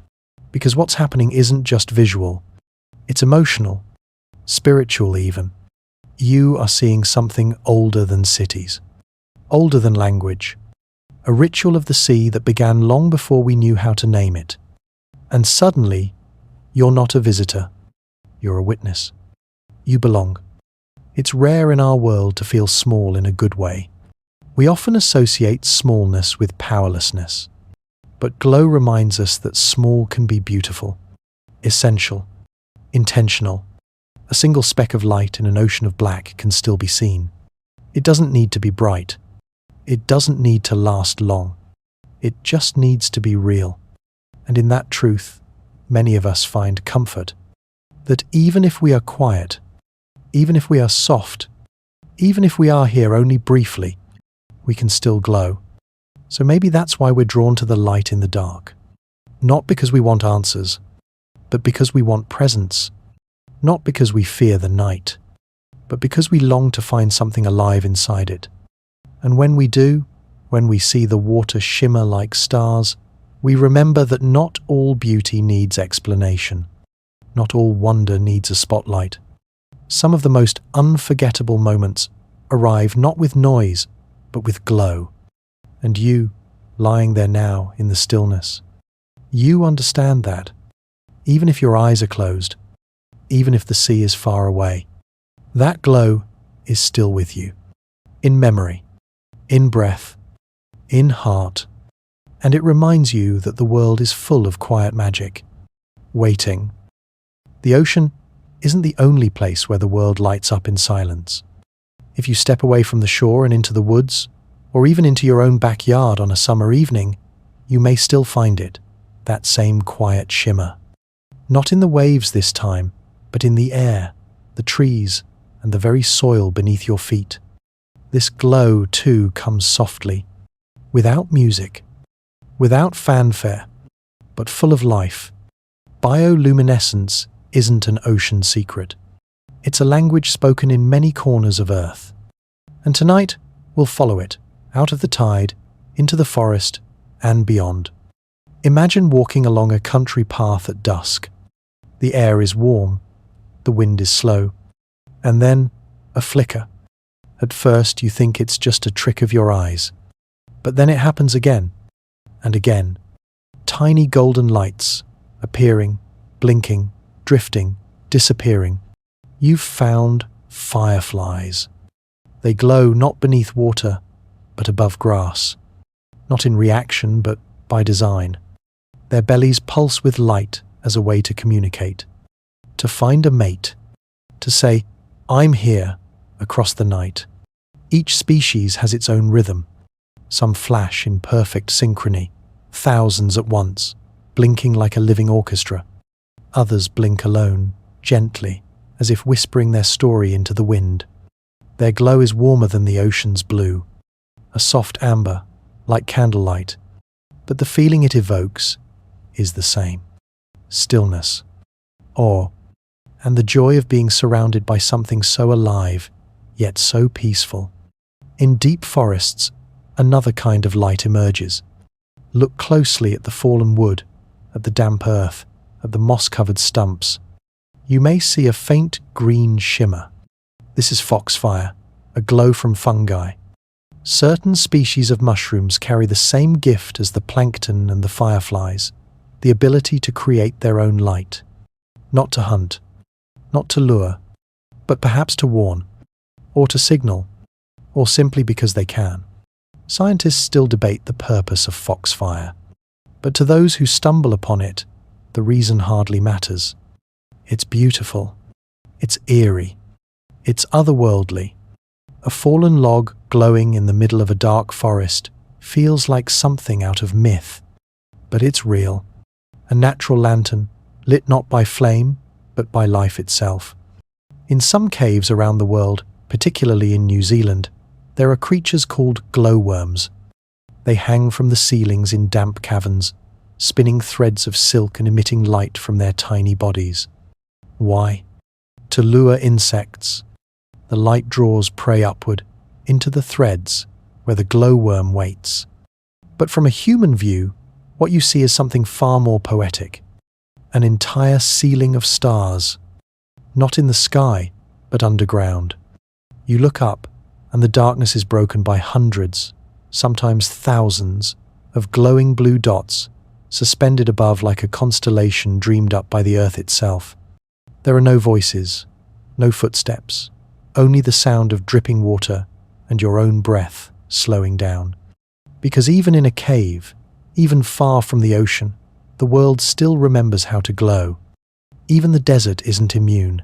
S1: Because what's happening isn't just visual. It's emotional, spiritual even. You are seeing something older than cities, older than language. A ritual of the sea that began long before we knew how to name it. And suddenly, you're not a visitor. You're a witness. You belong. It's rare in our world to feel small in a good way. We often associate smallness with powerlessness. But glow reminds us that small can be beautiful, essential, intentional. A single speck of light in an ocean of black can still be seen. It doesn't need to be bright. It doesn't need to last long. It just needs to be real. And in that truth, many of us find comfort. That even if we are quiet, even if we are soft, even if we are here only briefly, we can still glow. So maybe that's why we're drawn to the light in the dark. Not because we want answers, but because we want presence. Not because we fear the night, but because we long to find something alive inside it. And when we do, when we see the water shimmer like stars, we remember that not all beauty needs explanation. Not all wonder needs a spotlight. Some of the most unforgettable moments arrive not with noise, but with glow. And you, lying there now in the stillness, you understand that, even if your eyes are closed, even if the sea is far away, that glow is still with you, in memory, in breath, in heart, and it reminds you that the world is full of quiet magic, waiting. The ocean isn't the only place where the world lights up in silence. If you step away from the shore and into the woods, or even into your own backyard on a summer evening, you may still find it, that same quiet shimmer. Not in the waves this time, but in the air, the trees, and the very soil beneath your feet. This glow, too, comes softly, without music, without fanfare, but full of life. Bioluminescence isn't an ocean secret. It's a language spoken in many corners of Earth. And tonight, we'll follow it, out of the tide, into the forest, and beyond. Imagine walking along a country path at dusk. The air is warm, the wind is slow, and then a flicker. At first you think it's just a trick of your eyes, but then it happens again, and again, Tiny golden lights, appearing, blinking, drifting, disappearing. You've found fireflies. They glow not beneath water, but above grass. Not in reaction, but by design. Their bellies pulse with light as a way to communicate, to find a mate, to say, "I'm here," across the night. Each species has its own rhythm. Some flash in perfect synchrony, thousands at once, blinking like a living orchestra. Others blink alone, gently, as if whispering their story into the wind. Their glow is warmer than the ocean's blue, a soft amber, like candlelight, but the feeling it evokes is the same. Stillness, awe, and the joy of being surrounded by something so alive, yet so peaceful. In deep forests, another kind of light emerges. Look closely at the fallen wood, at the damp earth, at the moss-covered stumps. You may see a faint green shimmer. This is foxfire, a glow from fungi. Certain species of mushrooms carry the same gift as the plankton and the fireflies, the ability to create their own light. Not to hunt, not to lure, but perhaps to warn, or to signal, or simply because they can. Scientists still debate the purpose of foxfire, but to those who stumble upon it, the reason hardly matters. It's beautiful. It's eerie. It's otherworldly. A fallen log glowing in the middle of a dark forest feels like something out of myth, but it's real. A natural lantern, lit not by flame, but by life itself. In some caves around the world, particularly in New Zealand, there are creatures called glowworms. They hang from the ceilings in damp caverns, spinning threads of silk and emitting light from their tiny bodies. Why? To lure insects. The light draws prey upward, into the threads, where the glowworm waits. But from a human view, what you see is something far more poetic. An entire ceiling of stars. Not in the sky, but underground. You look up, and the darkness is broken by hundreds, sometimes thousands, of glowing blue dots, suspended above like a constellation dreamed up by the earth itself. There are no voices, no footsteps, only the sound of dripping water and your own breath slowing down. Because even in a cave, even far from the ocean, the world still remembers how to glow. Even the desert isn't immune.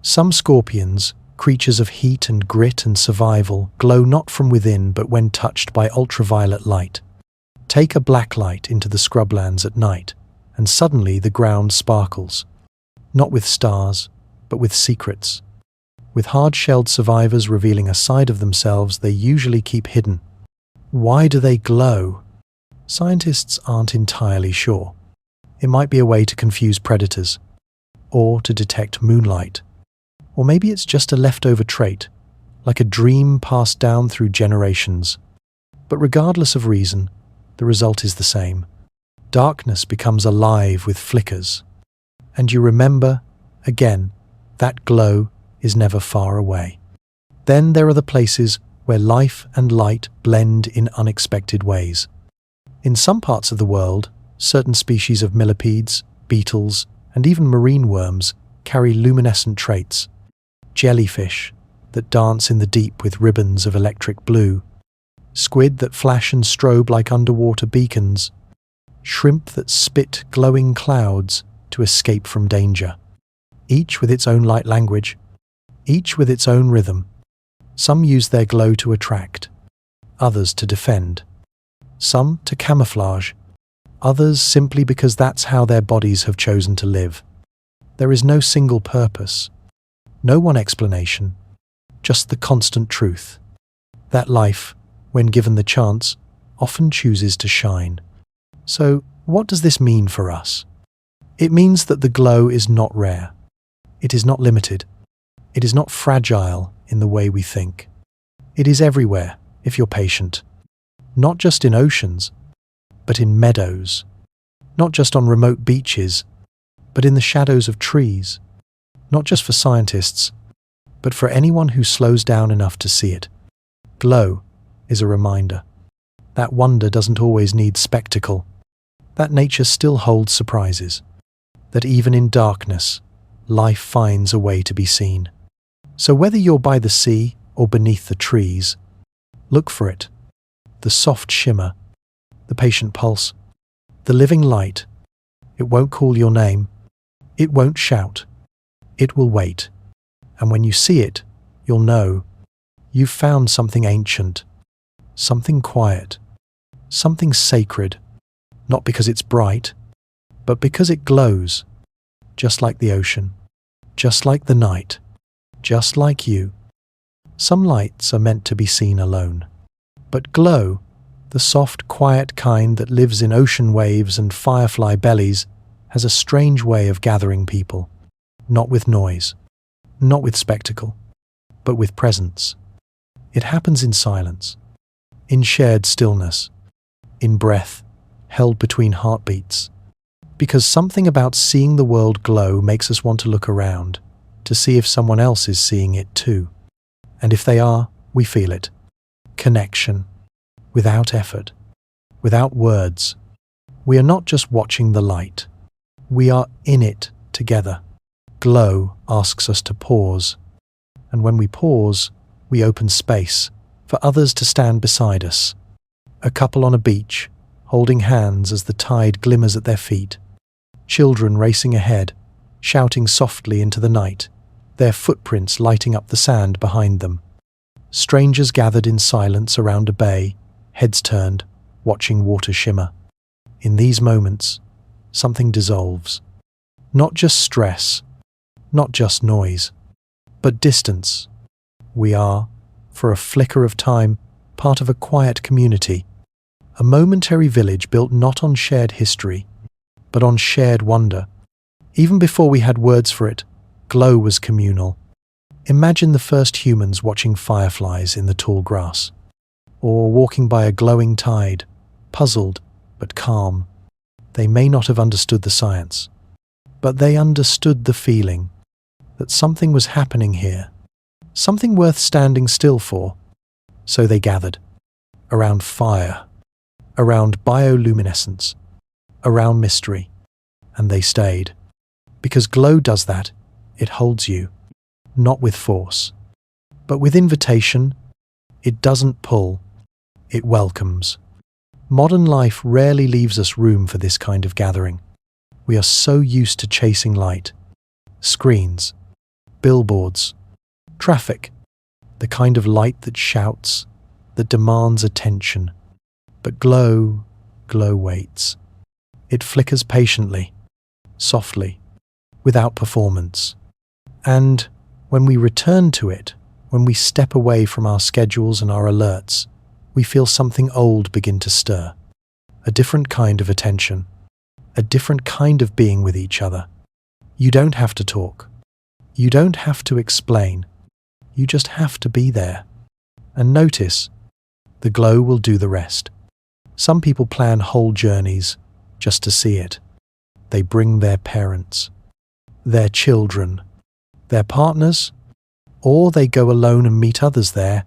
S1: Some scorpions, creatures of heat and grit and survival, glow not from within but when touched by ultraviolet light. Take a black light into the scrublands at night, and suddenly the ground sparkles. Not with stars, but with secrets. With hard-shelled survivors revealing a side of themselves they usually keep hidden. Why do they glow? Scientists aren't entirely sure. It might be a way to confuse predators, or to detect moonlight. Or maybe it's just a leftover trait, like a dream passed down through generations. But regardless of reason, the result is the same. Darkness becomes alive with flickers. And you remember, again, that glow is never far away. Then there are the places where life and light blend in unexpected ways. In some parts of the world, certain species of millipedes, beetles, and even marine worms carry luminescent traits. Jellyfish that dance in the deep with ribbons of electric blue. Squid that flash and strobe like underwater beacons. Shrimp that spit glowing clouds to escape from danger. Each with its own light language, each with its own rhythm. Some use their glow to attract, others to defend. Some to camouflage, others simply because that's how their bodies have chosen to live. There is no single purpose, no one explanation, just the constant truth. That life, when given the chance, often chooses to shine. So, what does this mean for us? It means that the glow is not rare. It is not limited. It is not fragile in the way we think. It is everywhere, if you're patient. Not just in oceans, but in meadows. Not just on remote beaches, but in the shadows of trees. Not just for scientists, but for anyone who slows down enough to see it. Glow is a reminder. That wonder doesn't always need spectacle. that nature still holds surprises, that even in darkness, life finds a way to be seen. So whether you're by the sea or beneath the trees, look for it. The soft shimmer, the patient pulse, the living light. It won't call your name. It won't shout. It will wait. And when you see it, you'll know you've found something ancient, something quiet, something sacred, not because it's bright, but because it glows, just like the ocean, just like the night, just like you. Some lights are meant to be seen alone, but glow, the soft, quiet kind that lives in ocean waves and firefly bellies, has a strange way of gathering people, not with noise, not with spectacle, but with presence. It happens in silence, in shared stillness, in breath held between heartbeats, because something about seeing the world glow makes us want to look around, to see if someone else is seeing it too. And if they are, we feel it. Connection, without effort, without words. We are not just watching the light. We are in it together. Glow asks us to pause. And when we pause, we open space for others to stand beside us. A couple on a beach, holding hands as the tide glimmers at their feet. Children racing ahead, shouting softly into the night, their footprints lighting up the sand behind them. Strangers gathered in silence around a bay, heads turned, watching water shimmer. In these moments, something dissolves. Not just stress, not just noise, but distance. We are, for a flicker of time, part of a quiet community, a momentary village built not on shared history, but on shared wonder. Even before we had words for it, glow was communal. Imagine the first humans watching fireflies in the tall grass, or walking by a glowing tide, puzzled but calm. They may not have understood the science, but they understood the feeling that something was happening here, something worth standing still for. So they gathered, around fire, around bioluminescence, around mystery, and they stayed. Because glow does that, it holds you, not with force, but with invitation. It doesn't pull, it welcomes. Modern life rarely leaves us room for this kind of gathering. We are so used to chasing light. Screens, billboards, traffic, the kind of light that shouts, that demands attention. But glow waits. It flickers patiently, softly, without performance. And when we return to it, when we step away from our schedules and our alerts, we feel something old begin to stir. A different kind of attention, a different kind of being with each other. You don't have to talk. You don't have to explain. You just have to be there. And notice, the glow will do the rest. Some people plan whole journeys just to see it. They bring their parents, their children, their partners, or they go alone and meet others there,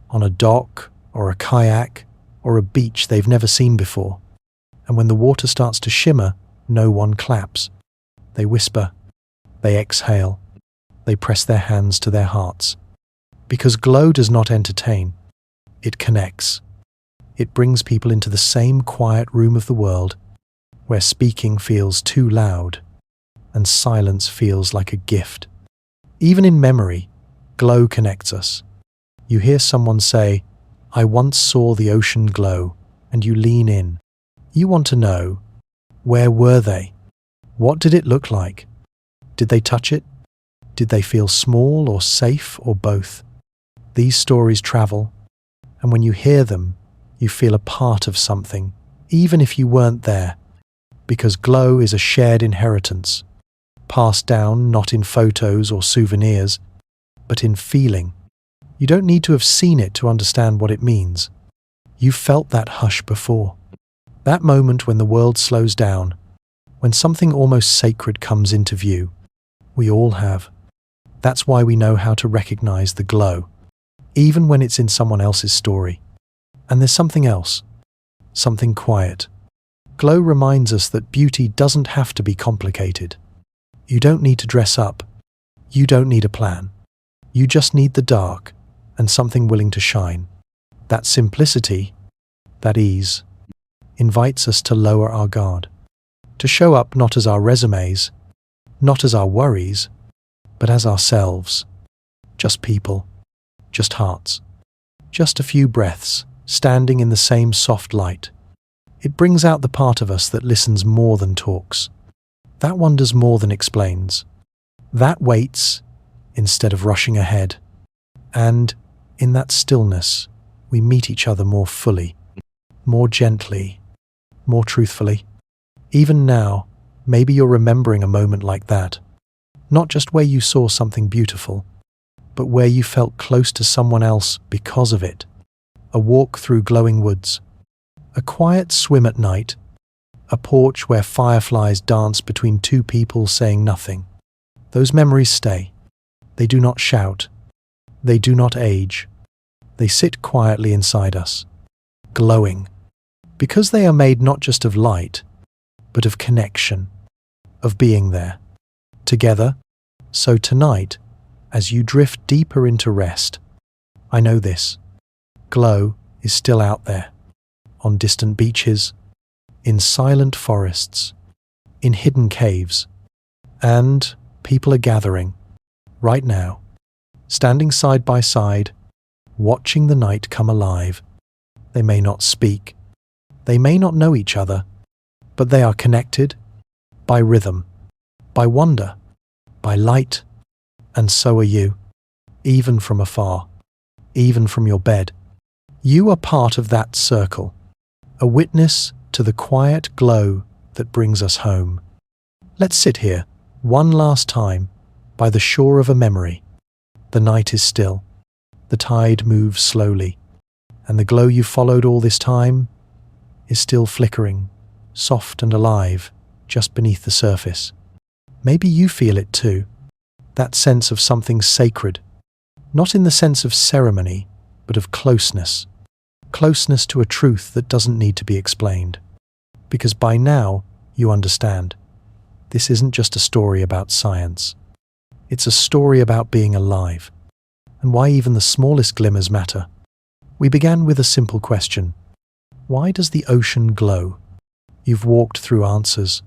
S1: on a dock or a kayak or a beach they've never seen before. And when the water starts to shimmer, no one claps. They whisper, they exhale, they press their hands to their hearts. Because glow does not entertain, it connects. It brings people into the same quiet room of the world, where speaking feels too loud and silence feels like a gift. Even in memory, glow connects us. You hear someone say, "I once saw the ocean glow," and you lean in. You want to know, where were they? What did it look like? Did they touch it? Did they feel small or safe or both? These stories travel, and when you hear them, you feel a part of something, even if you weren't there. Because glow is a shared inheritance, passed down not in photos or souvenirs, but in feeling. You don't need to have seen it to understand what it means. You've felt that hush before. That moment when the world slows down, when something almost sacred comes into view. We all have. That's why we know how to recognize the glow, even when it's in someone else's story. And there's something else, something quiet. Glow reminds us that beauty doesn't have to be complicated. You don't need to dress up. You don't need a plan. You just need the dark and something willing to shine. That simplicity, that ease, invites us to lower our guard, to show up not as our resumes, not as our worries, but as ourselves. Just people, just hearts, just a few breaths, standing in the same soft light. It brings out the part of us that listens more than talks, that wonders more than explains, that waits instead of rushing ahead. And in that stillness, we meet each other more fully, more gently, more truthfully. Even now, maybe you're remembering a moment like that, not just where you saw something beautiful, but where you felt close to someone else because of it. A walk through glowing woods, a quiet swim at night, a porch where fireflies dance between two people saying nothing. Those memories stay. They do not shout. They do not age. They sit quietly inside us, glowing, because they are made not just of light, but of connection, of being there, together. So tonight, as you drift deeper into rest, I know this. Glow is still out there, on distant beaches, in silent forests, in hidden caves, and people are gathering, right now, standing side by side, watching the night come alive. They may not speak, they may not know each other, but they are connected by rhythm, by wonder, by light, and so are you, even from afar, even from your bed. You are part of that circle, a witness to the quiet glow that brings us home. Let's sit here, one last time, by the shore of a memory. The night is still, the tide moves slowly, and the glow you followed all this time is still flickering, soft and alive, just beneath the surface. Maybe you feel it too, that sense of something sacred, not in the sense of ceremony, but of closeness. Closeness to a truth that doesn't need to be explained. Because by now, you understand. This isn't just a story about science. It's a story about being alive, and why even the smallest glimmers matter. We began with a simple question. Why does the ocean glow? You've walked through answers.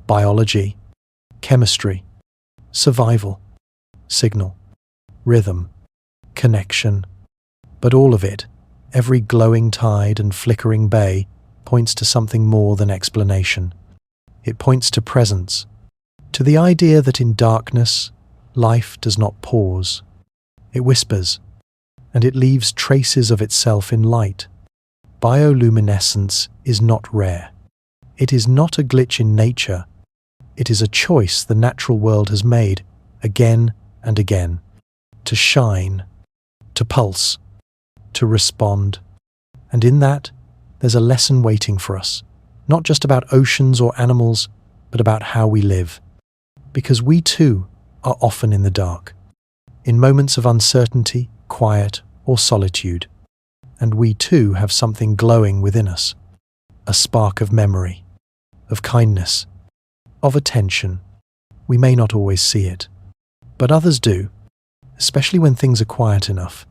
S1: Biology, chemistry, survival, signal, rhythm, connection. But all of it, every glowing tide and flickering bay, points to something more than explanation. It points to presence, to the idea that in darkness, life does not pause. It whispers, and it leaves traces of itself in light. Bioluminescence is not rare. It is not a glitch in nature. It is a choice the natural world has made, again and again, to shine, to pulse, to respond. And in that, there's a lesson waiting for us, not just about oceans or animals, but about how we live. Because we too are often in the dark, in moments of uncertainty, quiet, or solitude. And we too have something glowing within us, a spark of memory, of kindness, of attention. We may not always see it, but others do, especially when things are quiet enough.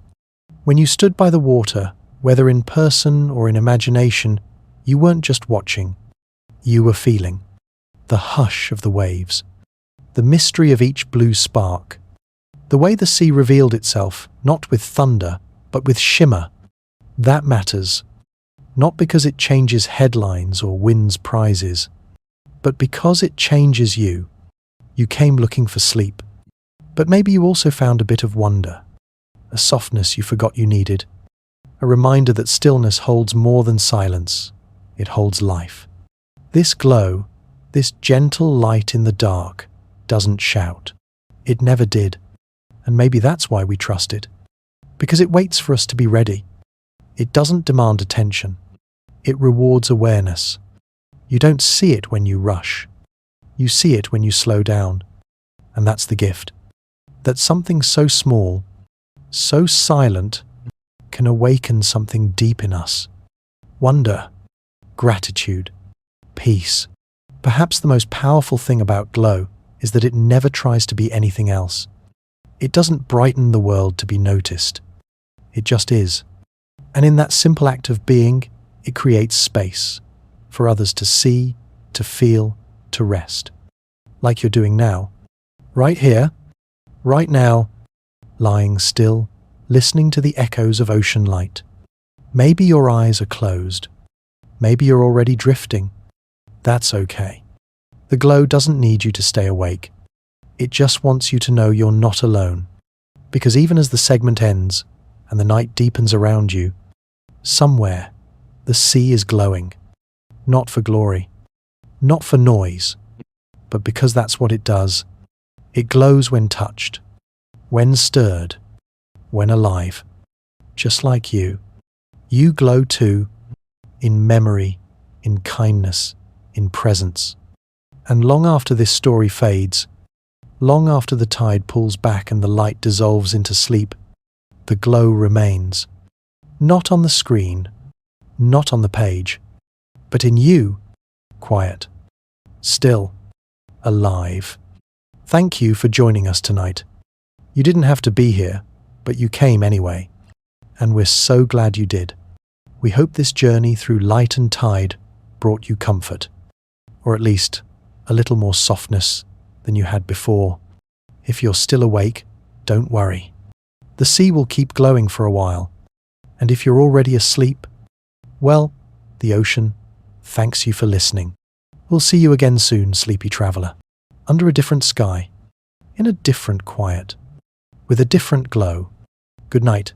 S1: When you stood by the water, whether in person or in imagination, you weren't just watching. You were feeling the hush of the waves, the mystery of each blue spark, the way the sea revealed itself, not with thunder, but with shimmer. That matters, not because it changes headlines or wins prizes, but because it changes you. You came looking for sleep, but maybe you also found a bit of wonder, a softness you forgot you needed, a reminder that stillness holds more than silence. It holds life. This glow, this gentle light in the dark, doesn't shout. It never did. And maybe that's why we trust it. Because it waits for us to be ready. It doesn't demand attention. It rewards awareness. You don't see it when you rush. You see it when you slow down. And that's the gift. That something so small, so silent, can awaken something deep in us. Wonder, gratitude, peace. Perhaps the most powerful thing about glow is that it never tries to be anything else. It doesn't brighten the world to be noticed. It just is. And in that simple act of being, it creates space for others to see, to feel, to rest. Like you're doing now. Right here, right now, lying still, listening to the echoes of ocean light. Maybe your eyes are closed. Maybe you're already drifting. That's okay. The glow doesn't need you to stay awake. It just wants you to know you're not alone. Because even as the segment ends and the night deepens around you, somewhere the sea is glowing. Not for glory, not for noise, but because that's what it does. It glows when touched, when stirred, when alive. Just like you. You glow too, in memory, in kindness, in presence. And long after this story fades, long after the tide pulls back and the light dissolves into sleep, the glow remains. Not on the screen, not on the page, but in you, quiet, still, alive. Thank you for joining us tonight. You didn't have to be here, but you came anyway. And we're so glad you did. We hope this journey through light and tide brought you comfort, or at least a little more softness than you had before. If you're still awake, don't worry. The sea will keep glowing for a while. And if you're already asleep, well, the ocean thanks you for listening. We'll see you again soon, sleepy traveler. Under a different sky, in a different quiet, with a different glow. Good night.